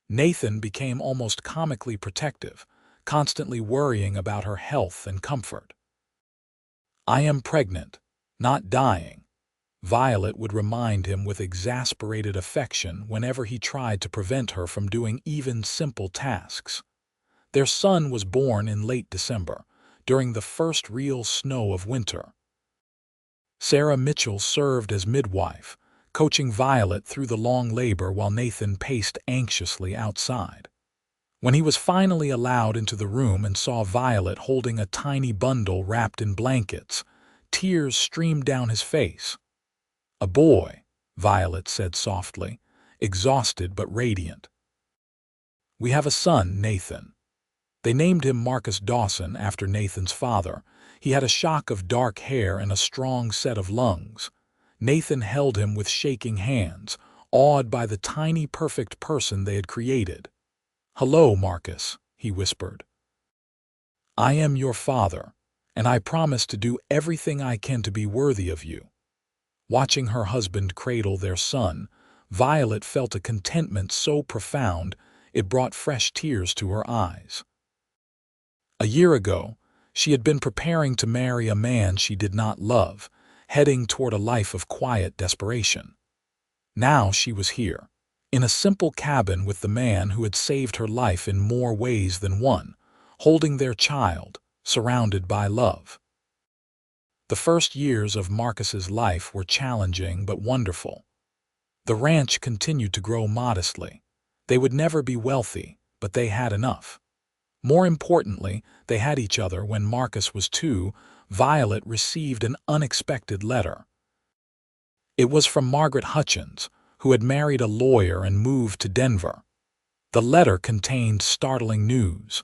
Nathan became almost comically protective, constantly worrying about her health and comfort. "I am pregnant, not dying," Violet would remind him with exasperated affection whenever he tried to prevent her from doing even simple tasks. Their son was born in late December, during the first real snow of winter. Sarah Mitchell served as midwife, coaching Violet through the long labor while Nathan paced anxiously outside. When he was finally allowed into the room and saw Violet holding a tiny bundle wrapped in blankets, tears streamed down his face. "A boy," Violet said softly, exhausted but radiant. "We have a son, Nathan." They named him Marcus Dawson after Nathan's father. He had a shock of dark hair and a strong set of lungs. Nathan held him with shaking hands, awed by the tiny perfect person they had created. "Hello, Marcus," he whispered. "I am your father, and I promise to do everything I can to be worthy of you." Watching her husband cradle their son, Violet felt a contentment so profound it brought fresh tears to her eyes. A year ago, she had been preparing to marry a man she did not love, heading toward a life of quiet desperation. Now she was here, in a simple cabin with the man who had saved her life in more ways than one, holding their child, surrounded by love. The first years of Marcus's life were challenging but wonderful. The ranch continued to grow modestly. They would never be wealthy, but they had enough. More importantly, they had each other. When Marcus was 2, Violet received an unexpected letter. It was from Margaret Hutchins, who had married a lawyer and moved to Denver. The letter contained startling news.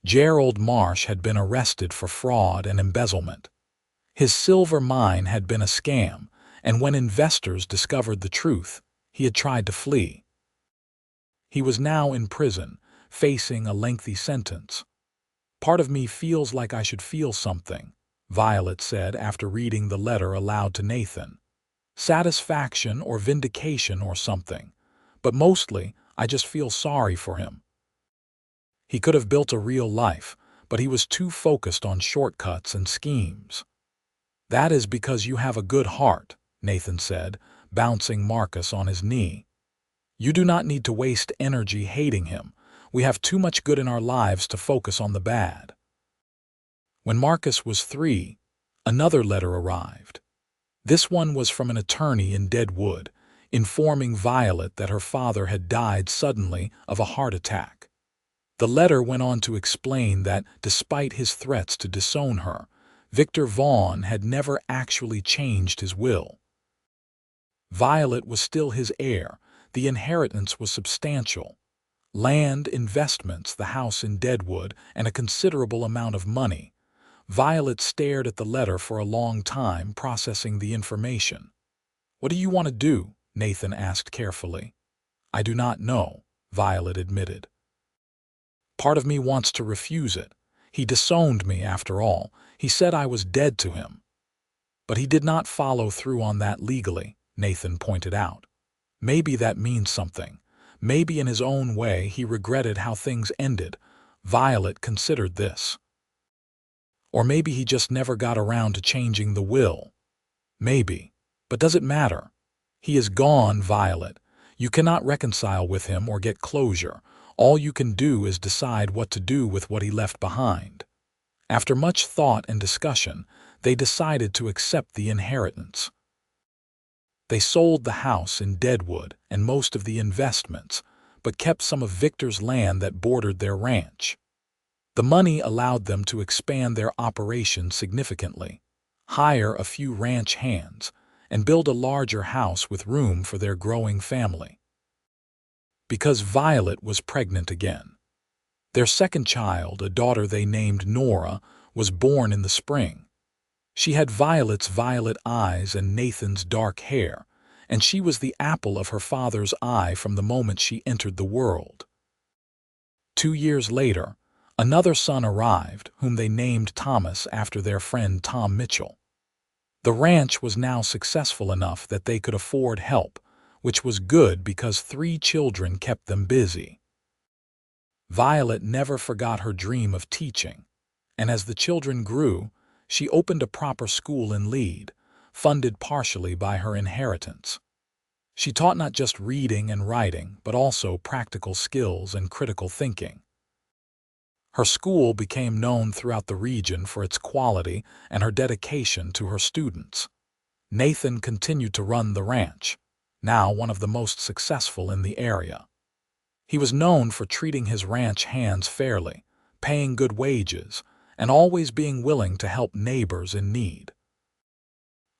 Gerald Marsh had been arrested for fraud and embezzlement. His silver mine had been a scam, and when investors discovered the truth, he had tried to flee. He was now in prison, facing a lengthy sentence. "Part of me feels like I should feel something," Violet said after reading the letter aloud to Nathan. "Satisfaction or vindication or something, but mostly I just feel sorry for him. He could have built a real life, but he was too focused on shortcuts and schemes." "That is because you have a good heart," Nathan said, bouncing Marcus on his knee. "You do not need to waste energy hating him. We have too much good in our lives to focus on the bad." When Marcus was 3, another letter arrived. This one was from an attorney in Deadwood, informing Violet that her father had died suddenly of a heart attack. The letter went on to explain that, despite his threats to disown her, Victor Vaughn had never actually changed his will. Violet was still his heir. The inheritance was substantial. Land, investments, the house in Deadwood, and a considerable amount of money. Violet stared at the letter for a long time, processing the information. "What do you want to do?" Nathan asked carefully. "I do not know," Violet admitted. "Part of me wants to refuse it. He disowned me, after all. He said I was dead to him." "But he did not follow through on that legally," Nathan pointed out. "Maybe that means something. Maybe in his own way he regretted how things ended, Violet considered this. Or maybe he just never got around to changing the will. Maybe. But does it matter? He is gone, Violet. You cannot reconcile with him or get closure. All you can do is decide what to do with what he left behind. After much thought and discussion, they decided to accept the inheritance. They sold the house in Deadwood and most of the investments, but kept some of Victor's land that bordered their ranch. The money allowed them to expand their operation significantly, hire a few ranch hands, and build a larger house with room for their growing family. Because Violet was pregnant again. Their second child, a daughter they named Nora, was born in the spring. She had Violet's violet eyes and Nathan's dark hair, and she was the apple of her father's eye from the moment she entered the world. 2 years later, another son arrived, whom they named Thomas after their friend Tom Mitchell. The ranch was now successful enough that they could afford help, which was good because 3 children kept them busy. Violet never forgot her dream of teaching, and as the children grew, she opened a proper school in Lead, funded partially by her inheritance. She taught not just reading and writing, but also practical skills and critical thinking. Her school became known throughout the region for its quality and her dedication to her students. Nathan continued to run the ranch, now one of the most successful in the area. He was known for treating his ranch hands fairly, paying good wages, and always being willing to help neighbors in need.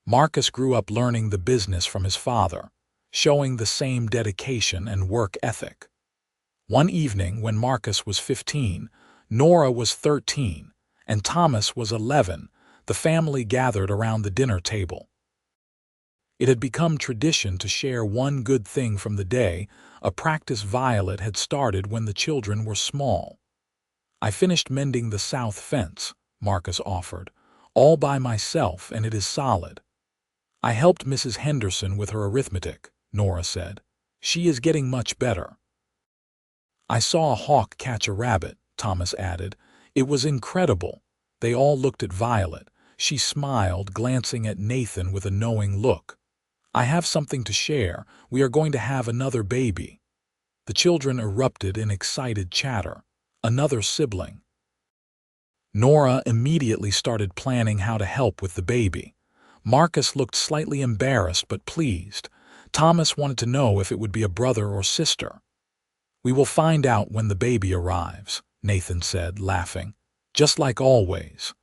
Marcus grew up learning the business from his father, showing the same dedication and work ethic. One evening when Marcus was 15, Nora was 13, and Thomas was 11, the family gathered around the dinner table. It had become tradition to share one good thing from the day, a practice Violet had started when the children were small. "I finished mending the south fence," Marcus offered, "all by myself, and it is solid." "I helped Mrs. Henderson with her arithmetic," Nora said. "She is getting much better." "I saw a hawk catch a rabbit," Thomas added. "It was incredible." They all looked at Violet. She smiled, glancing at Nathan with a knowing look. "I have something to share. We are going to have another baby." The children erupted in excited chatter. Another sibling. Nora immediately started planning how to help with the baby. Marcus looked slightly embarrassed but pleased. Thomas wanted to know if it would be a brother or sister. "We will find out when the baby arrives," Nathan said, laughing. "Just like always."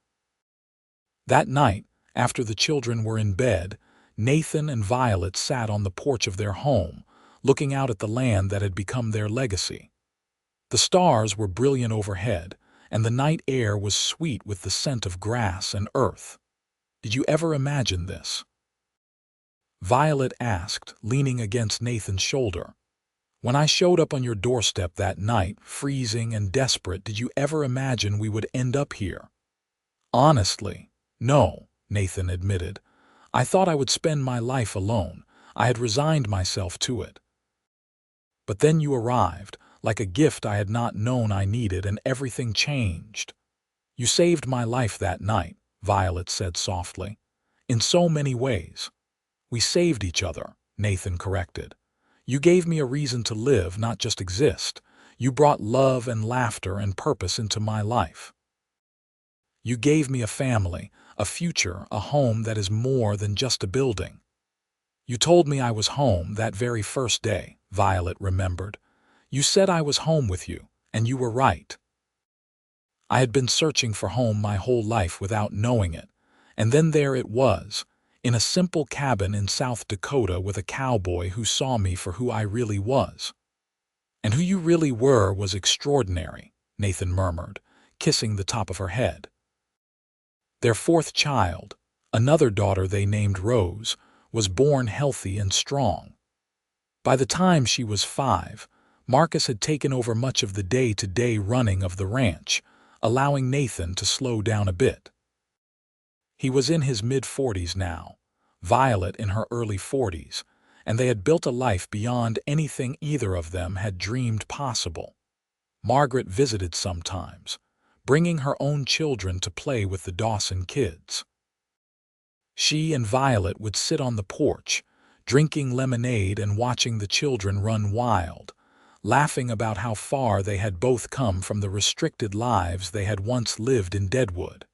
That night, after the children were in bed, Nathan and Violet sat on the porch of their home, looking out at the land that had become their legacy. The stars were brilliant overhead, and the night air was sweet with the scent of grass and earth. "Did you ever imagine this?" Violet asked, leaning against Nathan's shoulder. "When I showed up on your doorstep that night, freezing and desperate, did you ever imagine we would end up here?" "Honestly, no," Nathan admitted. "I thought I would spend my life alone. I had resigned myself to it. But then you arrived, like a gift I had not known I needed, and everything changed." "You saved my life that night," Violet said softly. "In so many ways." "We saved each other," Nathan corrected. "You gave me a reason to live, not just exist. You brought love and laughter and purpose into my life. You gave me a family, a future, a home that is more than just a building." "You told me I was home that very first day," Violet remembered. "You said I was home with you, and you were right." "I had been searching for home my whole life without knowing it, and then there it was, in a simple cabin in South Dakota with a cowboy who saw me for who I really was." "And who you really were was extraordinary," Nathan murmured, kissing the top of her head. Their fourth child, another daughter they named Rose, was born healthy and strong. By the time she was 5, Marcus had taken over much of the day-to-day running of the ranch, allowing Nathan to slow down a bit. He was in his mid-40s now, Violet in her early 40s, and they had built a life beyond anything either of them had dreamed possible. Margaret visited sometimes, bringing her own children to play with the Dawson kids. She and Violet would sit on the porch, drinking lemonade and watching the children run wild, laughing about how far they had both come from the restricted lives they had once lived in Deadwood.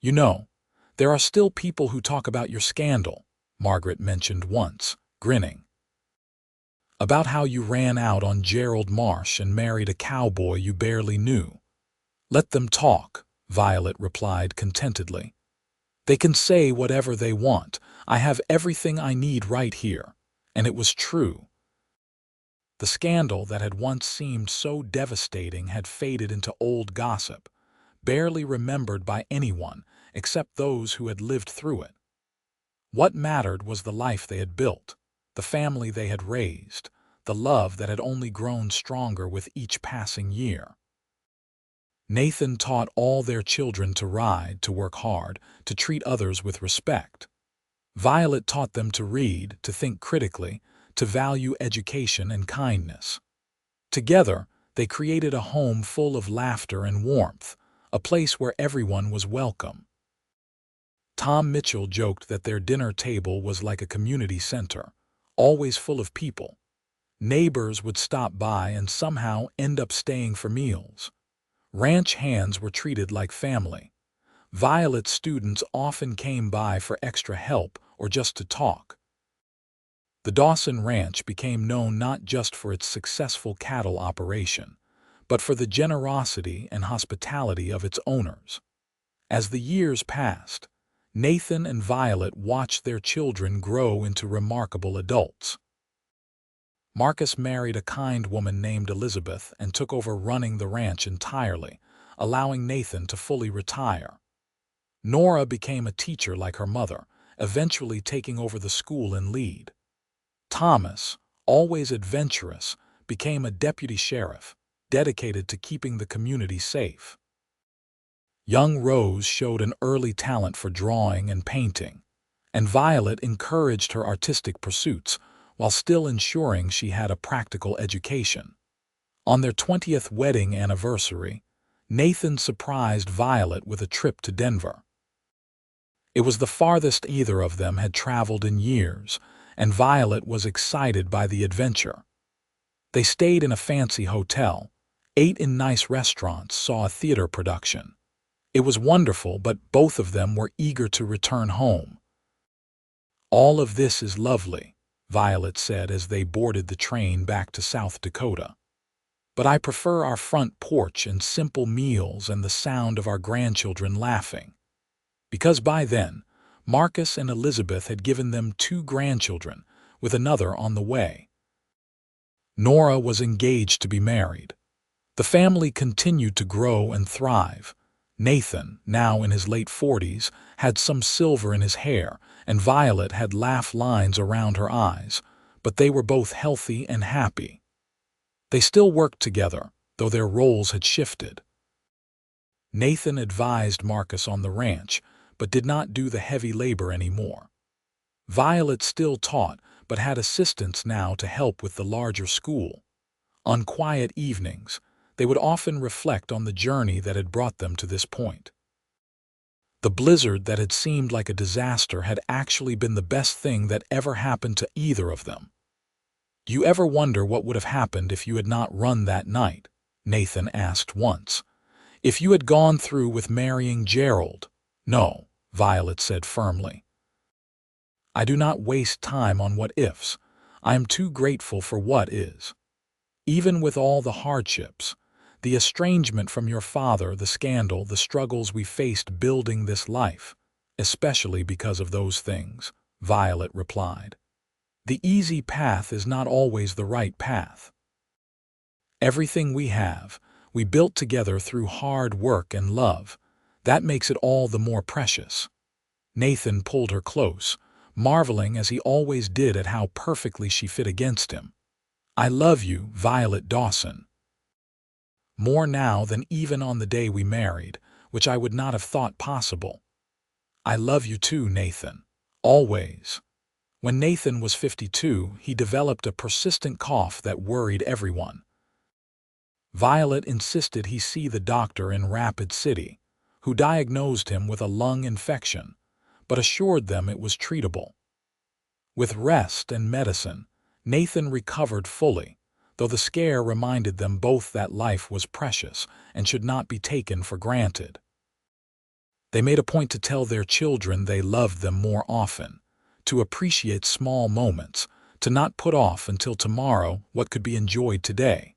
"You know, there are still people who talk about your scandal," Margaret mentioned once, grinning. "About how you ran out on Gerald Marsh and married a cowboy you barely knew." "Let them talk," Violet replied contentedly. "They can say whatever they want. I have everything I need right here." And it was true. The scandal that had once seemed so devastating had faded into old gossip, barely remembered by anyone except those who had lived through it. What mattered was the life they had built, the family they had raised, the love that had only grown stronger with each passing year. Nathan taught all their children to ride, to work hard, to treat others with respect. Violet taught them to read, to think critically, to value education and kindness. Together, they created a home full of laughter and warmth, a place where everyone was welcome. Tom Mitchell joked that their dinner table was like a community center, always full of people. Neighbors would stop by and somehow end up staying for meals. Ranch hands were treated like family. Violet's students often came by for extra help or just to talk. The Dawson Ranch became known not just for its successful cattle operation, but for the generosity and hospitality of its owners. As the years passed, Nathan and Violet watched their children grow into remarkable adults. Marcus married a kind woman named Elizabeth and took over running the ranch entirely, allowing Nathan to fully retire. Nora became a teacher like her mother, eventually taking over the school and lead. Thomas, always adventurous, became a deputy sheriff, dedicated to keeping the community safe. Young Rose showed an early talent for drawing and painting, and Violet encouraged her artistic pursuits while still ensuring she had a practical education. On their 20th wedding anniversary, Nathan surprised Violet with a trip to Denver. It was the farthest either of them had traveled in years, and Violet was excited by the adventure. They stayed in a fancy hotel, ate in nice restaurants, saw a theater production. It was wonderful, but both of them were eager to return home. "All of this is lovely," Violet said as they boarded the train back to South Dakota. "But I prefer our front porch and simple meals and the sound of our grandchildren laughing." Because by then, Marcus and Elizabeth had given them 2 grandchildren, with another on the way. Nora was engaged to be married. The family continued to grow and thrive. Nathan, now in his late 40s, had some silver in his hair, and Violet had laugh lines around her eyes, but they were both healthy and happy. They still worked together, though their roles had shifted. Nathan advised Marcus on the ranch, but did not do the heavy labor anymore. Violet still taught, but had assistants now to help with the larger school. On quiet evenings, they would often reflect on the journey that had brought them to this point. The blizzard that had seemed like a disaster had actually been the best thing that ever happened to either of them. "Do you ever wonder what would have happened if you had not run that night?" Nathan asked once. "If you had gone through with marrying Gerald?" "No," Violet said firmly. "I do not waste time on what-ifs. I am too grateful for what is. Even with all the hardships, the estrangement from your father, the scandal, the struggles we faced building this life, especially because of those things," Violet replied. "The easy path is not always the right path. Everything we have, we built together through hard work and love. That makes it all the more precious." Nathan pulled her close, marveling as he always did at how perfectly she fit against him. "I love you, Violet Dawson. More now than even on the day we married, which I would not have thought possible. I love you too, Nathan. Always." When Nathan was 52, he developed a persistent cough that worried everyone. Violet insisted he see the doctor in Rapid City, who diagnosed him with a lung infection, but assured them it was treatable. With rest and medicine, Nathan recovered fully, though the scare reminded them both that life was precious and should not be taken for granted. They made a point to tell their children they loved them more often, to appreciate small moments, to not put off until tomorrow what could be enjoyed today.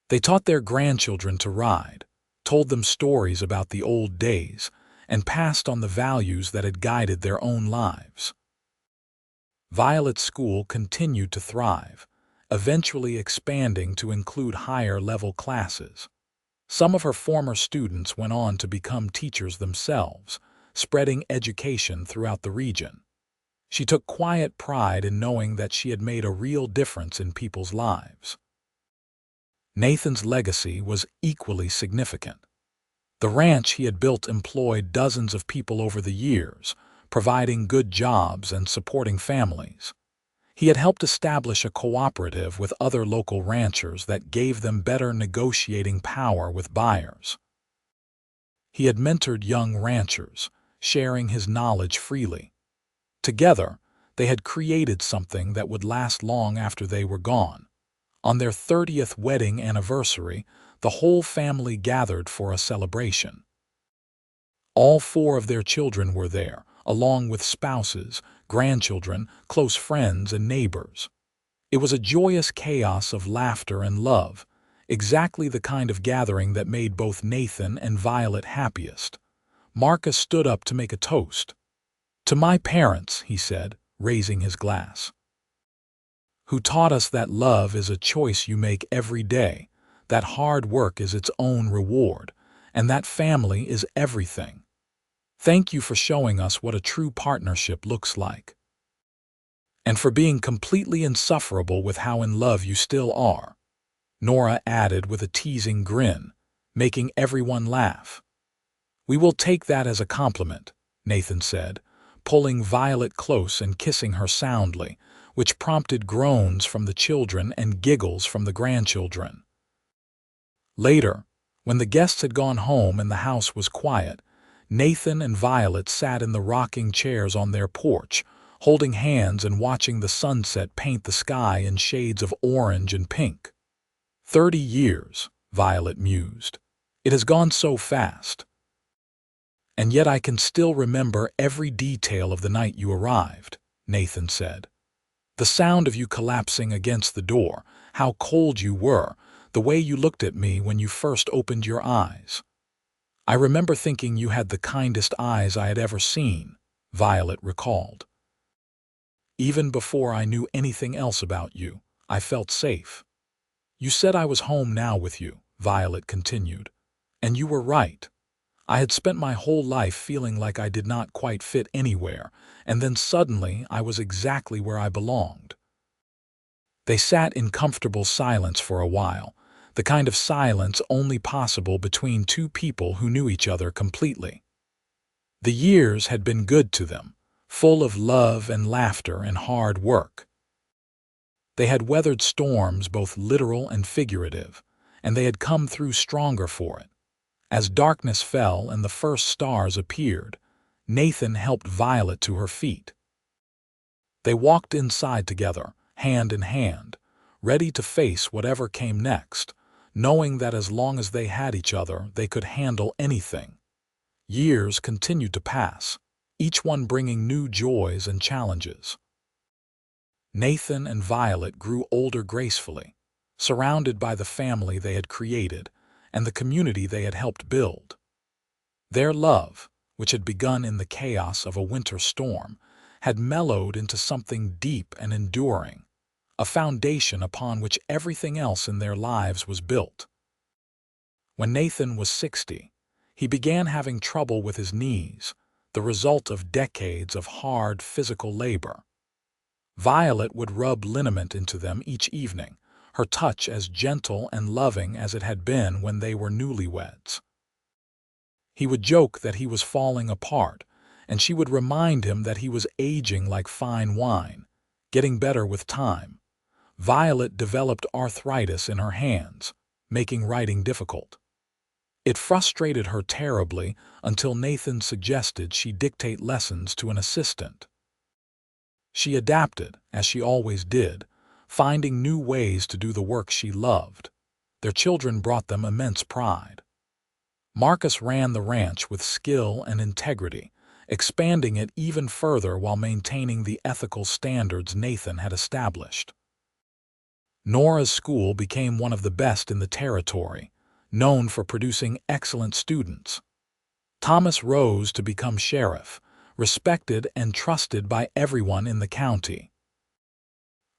They taught their grandchildren to ride, told them stories about the old days, and passed on the values that had guided their own lives. Violet's school continued to thrive, eventually expanding to include higher-level classes. Some of her former students went on to become teachers themselves, spreading education throughout the region. She took quiet pride in knowing that she had made a real difference in people's lives. Nathan's legacy was equally significant. The ranch he had built employed dozens of people over the years, providing good jobs and supporting families. He had helped establish a cooperative with other local ranchers that gave them better negotiating power with buyers. He had mentored young ranchers, sharing his knowledge freely. Together, they had created something that would last long after they were gone. On their 30th wedding anniversary, the whole family gathered for a celebration. All 4 of their children were there, along with spouses, grandchildren, close friends, and neighbors. It was a joyous chaos of laughter and love, exactly the kind of gathering that made both Nathan and Violet happiest. Marcus stood up to make a toast. "To my parents," he said, raising his glass, "who taught us that love is a choice you make every day, that hard work is its own reward, and that family is everything. Thank you for showing us what a true partnership looks like. And for being completely insufferable with how in love you still are," Nora added with a teasing grin, making everyone laugh. "We will take that as a compliment," Nathan said, pulling Violet close and kissing her soundly, which prompted groans from the children and giggles from the grandchildren. Later, when the guests had gone home and the house was quiet, Nathan and Violet sat in the rocking chairs on their porch, holding hands and watching the sunset paint the sky in shades of orange and pink. 30 years, Violet mused. It has gone so fast. "And yet I can still remember every detail of the night you arrived," Nathan said. "The sound of you collapsing against the door, how cold you were, the way you looked at me when you first opened your eyes. I remember thinking you had the kindest eyes I had ever seen," Violet recalled. "Even before I knew anything else about you, I felt safe. You said I was home now with you," Violet continued. "And you were right. I had spent my whole life feeling like I did not quite fit anywhere, and then suddenly I was exactly where I belonged." They sat in comfortable silence for a while, the kind of silence only possible between 2 people who knew each other completely. The years had been good to them, full of love and laughter and hard work. They had weathered storms both literal and figurative, and they had come through stronger for it. As darkness fell and the first stars appeared, Nathan helped Violet to her feet. They walked inside together, hand in hand, ready to face whatever came next, knowing that as long as they had each other, they could handle anything. Years continued to pass, each one bringing new joys and challenges. Nathan and Violet grew older gracefully, surrounded by the family they had created and the community they had helped build. Their love, which had begun in the chaos of a winter storm, had mellowed into something deep and enduring, a foundation upon which everything else in their lives was built. When Nathan was 60, he began having trouble with his knees, the result of decades of hard physical labor. Violet would rub liniment into them each evening, her touch as gentle and loving as it had been when they were newlyweds. He would joke that he was falling apart, and she would remind him that he was aging like fine wine, getting better with time. Violet developed arthritis in her hands, making writing difficult. It frustrated her terribly until Nathan suggested she dictate lessons to an assistant. She adapted, as she always did, finding new ways to do the work she loved. Their children brought them immense pride. Marcus ran the ranch with skill and integrity, expanding it even further while maintaining the ethical standards Nathan had established. Nora's school became one of the best in the territory, known for producing excellent students. Thomas rose to become sheriff, respected and trusted by everyone in the county.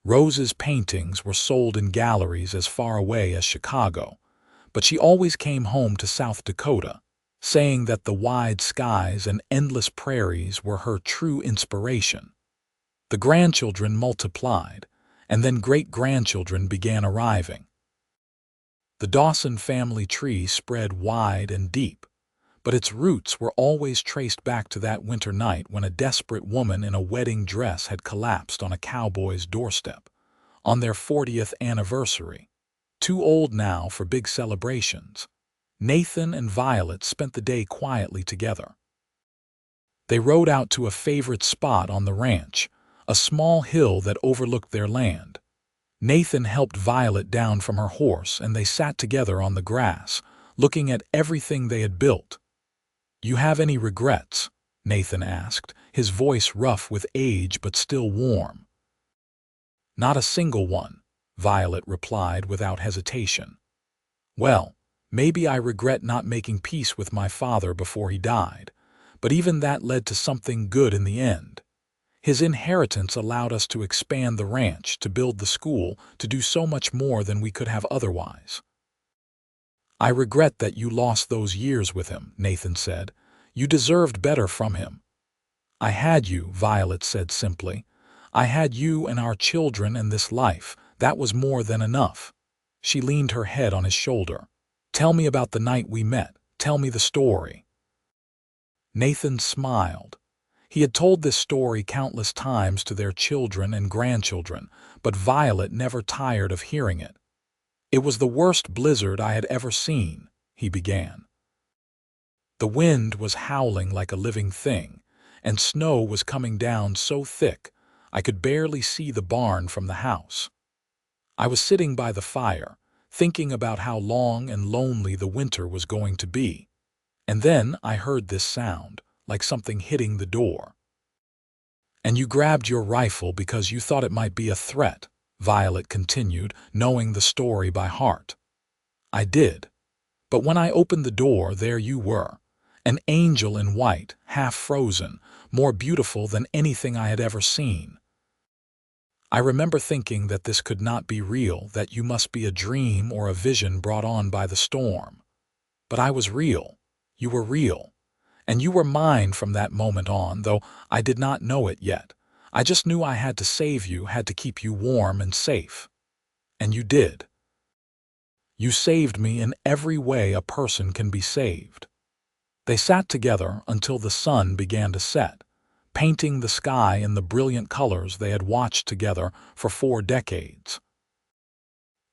Rose's paintings were sold in galleries as far away as Chicago, but she always came home to South Dakota, saying that the wide skies and endless prairies were her true inspiration. The grandchildren multiplied, and then great-grandchildren began arriving. The Dawson family tree spread wide and deep, but its roots were always traced back to that winter night when a desperate woman in a wedding dress had collapsed on a cowboy's doorstep, on their 40th anniversary. Too old now for big celebrations, Nathan and Violet spent the day quietly together. They rode out to a favorite spot on the ranch, a small hill that overlooked their land. Nathan helped Violet down from her horse and they sat together on the grass, looking at everything they had built. "You have any regrets?" Nathan asked, his voice rough with age but still warm. "Not a single one," Violet replied without hesitation. "Well, maybe I regret not making peace with my father before he died, but even that led to something good in the end. His inheritance allowed us to expand the ranch, to build the school, to do so much more than we could have otherwise." "I regret that you lost those years with him," Nathan said. "You deserved better from him." "I had you," Violet said simply. "I had you and our children and this life. That was more than enough." She leaned her head on his shoulder. "Tell me about the night we met. Tell me the story." Nathan smiled. He had told this story countless times to their children and grandchildren, but Violet never tired of hearing it. "It was the worst blizzard I had ever seen," he began. "The wind was howling like a living thing, and snow was coming down so thick I could barely see the barn from the house. I was sitting by the fire, thinking about how long and lonely the winter was going to be, and then I heard this sound, like something hitting the door." "And you grabbed your rifle because you thought it might be a threat," Violet continued, knowing the story by heart. "I did. But when I opened the door, there you were, an angel in white, half frozen, more beautiful than anything I had ever seen. I remember thinking that this could not be real, that you must be a dream or a vision brought on by the storm. But I was real. You were real. And you were mine from that moment on, though I did not know it yet. I just knew I had to save you, had to keep you warm and safe. And you did. You saved me in every way a person can be saved." They sat together until the sun began to set, painting the sky in the brilliant colors they had watched together for 4 decades.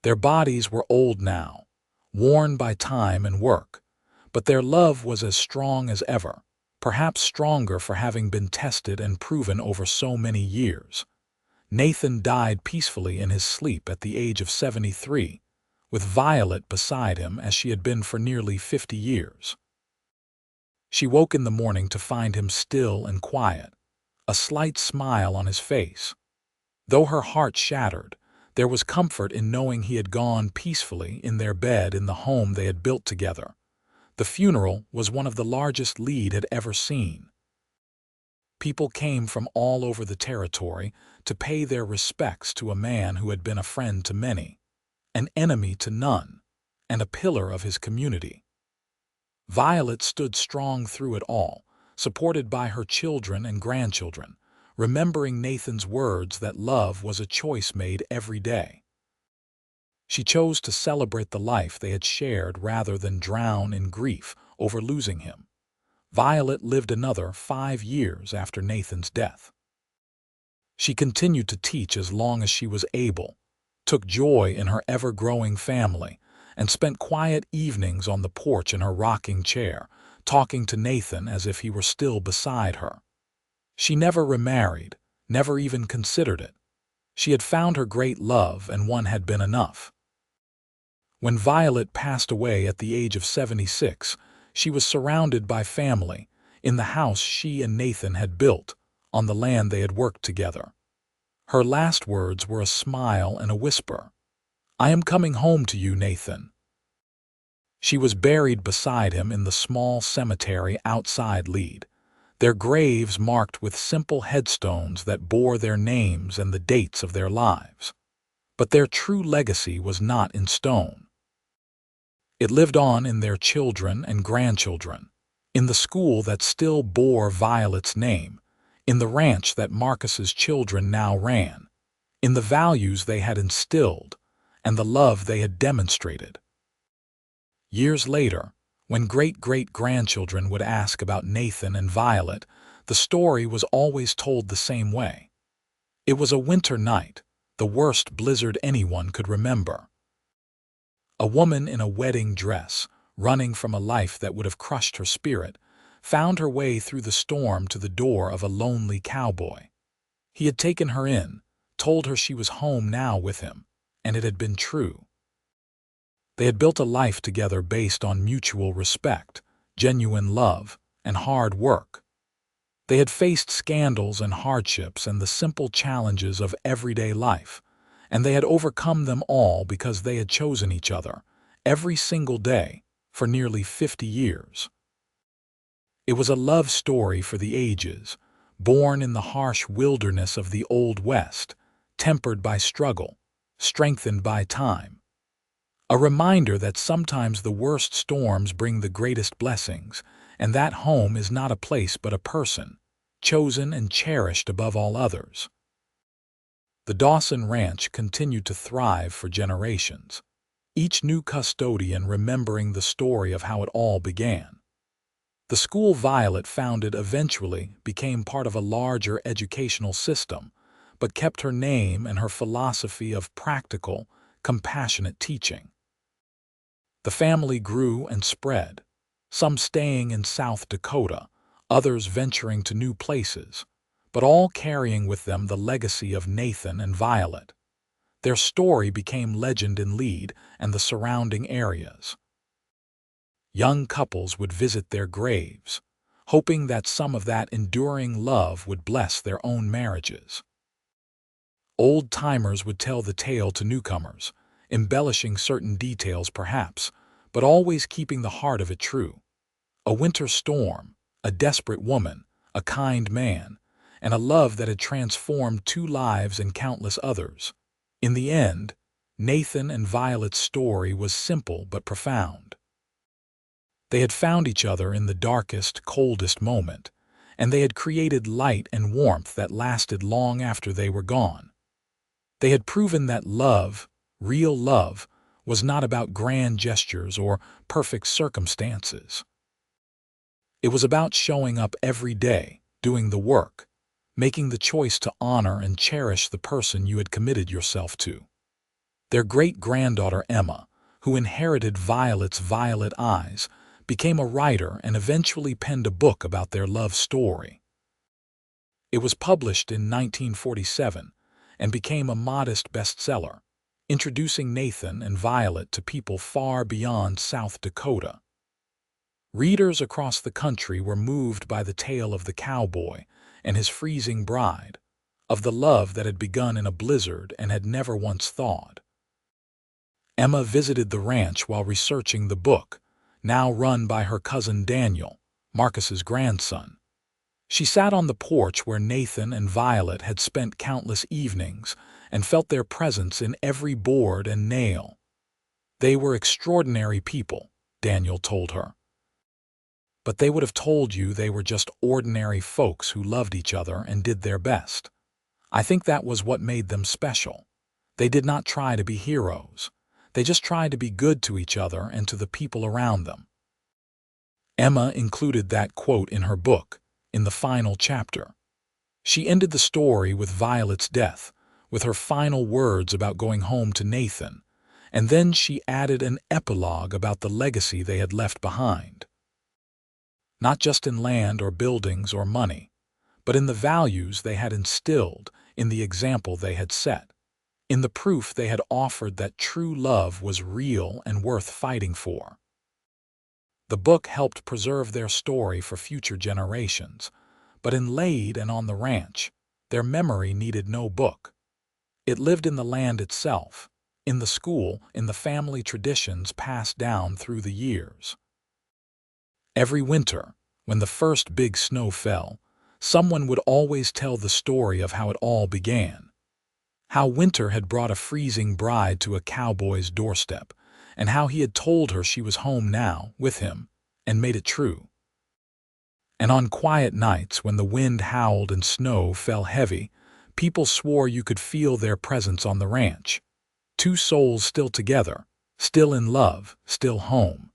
Their bodies were old now, worn by time and work, but their love was as strong as ever, perhaps stronger for having been tested and proven over so many years. Nathan died peacefully in his sleep at the age of 73, with Violet beside him as she had been for nearly 50 years. She woke in the morning to find him still and quiet, a slight smile on his face. Though her heart shattered, there was comfort in knowing he had gone peacefully in their bed in the home they had built together. The funeral was one of the largest Lead had ever seen. People came from all over the territory to pay their respects to a man who had been a friend to many, an enemy to none, and a pillar of his community. Violet stood strong through it all, supported by her children and grandchildren, remembering Nathan's words that love was a choice made every day. She chose to celebrate the life they had shared rather than drown in grief over losing him. Violet lived another 5 years after Nathan's death. She continued to teach as long as she was able, took joy in her ever-growing family, and spent quiet evenings on the porch in her rocking chair, talking to Nathan as if he were still beside her. She never remarried, never even considered it. She had found her great love, and one had been enough. When Violet passed away at the age of 76, she was surrounded by family, in the house she and Nathan had built, on the land they had worked together. Her last words were a smile and a whisper. "I am coming home to you, Nathan." She was buried beside him in the small cemetery outside Leeds, their graves marked with simple headstones that bore their names and the dates of their lives. But their true legacy was not in stone. It lived on in their children and grandchildren, in the school that still bore Violet's name, in the ranch that Marcus's children now ran, in the values they had instilled, and the love they had demonstrated. Years later, when great-great-grandchildren would ask about Nathan and Violet, the story was always told the same way. It was a winter night, the worst blizzard anyone could remember. A woman in a wedding dress, running from a life that would have crushed her spirit, found her way through the storm to the door of a lonely cowboy. He had taken her in, told her she was home now with him, and it had been true. They had built a life together based on mutual respect, genuine love, and hard work. They had faced scandals and hardships and the simple challenges of everyday life, and they had overcome them all because they had chosen each other, every single day, for nearly 50 years. It was a love story for the ages, born in the harsh wilderness of the Old West, tempered by struggle, strengthened by time. A reminder that sometimes the worst storms bring the greatest blessings, and that home is not a place but a person, chosen and cherished above all others. The Dawson Ranch continued to thrive for generations, each new custodian remembering the story of how it all began. The school Violet founded eventually became part of a larger educational system, but kept her name and her philosophy of practical, compassionate teaching. The family grew and spread, some staying in South Dakota, others venturing to new places, but all carrying with them the legacy of Nathan and Violet. Their story became legend in Leeds and the surrounding areas. Young couples would visit their graves, hoping that some of that enduring love would bless their own marriages. Old-timers would tell the tale to newcomers, embellishing certain details perhaps, but always keeping the heart of it true. A winter storm, a desperate woman, a kind man, and a love that had transformed 2 lives and countless others. In the end, Nathan and Violet's story was simple but profound. They had found each other in the darkest, coldest moment, and they had created light and warmth that lasted long after they were gone. They had proven that love, real love, was not about grand gestures or perfect circumstances. It was about showing up every day, doing the work, making the choice to honor and cherish the person you had committed yourself to. Their great-granddaughter Emma, who inherited Violet's violet eyes, became a writer and eventually penned a book about their love story. It was published in 1947 and became a modest bestseller, introducing Nathan and Violet to people far beyond South Dakota. Readers across the country were moved by the tale of the cowboy and his freezing bride, of the love that had begun in a blizzard and had never once thawed. Emma visited the ranch while researching the book, now run by her cousin Daniel, Marcus's grandson. She sat on the porch where Nathan and Violet had spent countless evenings and felt their presence in every board and nail. They were extraordinary people, Daniel told her. But they would have told you they were just ordinary folks who loved each other and did their best. I think that was what made them special. They did not try to be heroes. They just tried to be good to each other and to the people around them. Emma included that quote in her book, in the final chapter. She ended the story with Violet's death, with her final words about going home to Nathan, and then she added an epilogue about the legacy they had left behind. Not just in land or buildings or money, but in the values they had instilled, in the example they had set, in the proof they had offered that true love was real and worth fighting for. The book helped preserve their story for future generations, but in Lade and on the ranch, their memory needed no book. It lived in the land itself, in the school, in the family traditions passed down through the years. Every winter, when the first big snow fell, someone would always tell the story of how it all began. How winter had brought a freezing bride to a cowboy's doorstep, and how he had told her she was home now, with him, and made it true. And on quiet nights when the wind howled and snow fell heavy, people swore you could feel their presence on the ranch. Two souls still together, still in love, still home.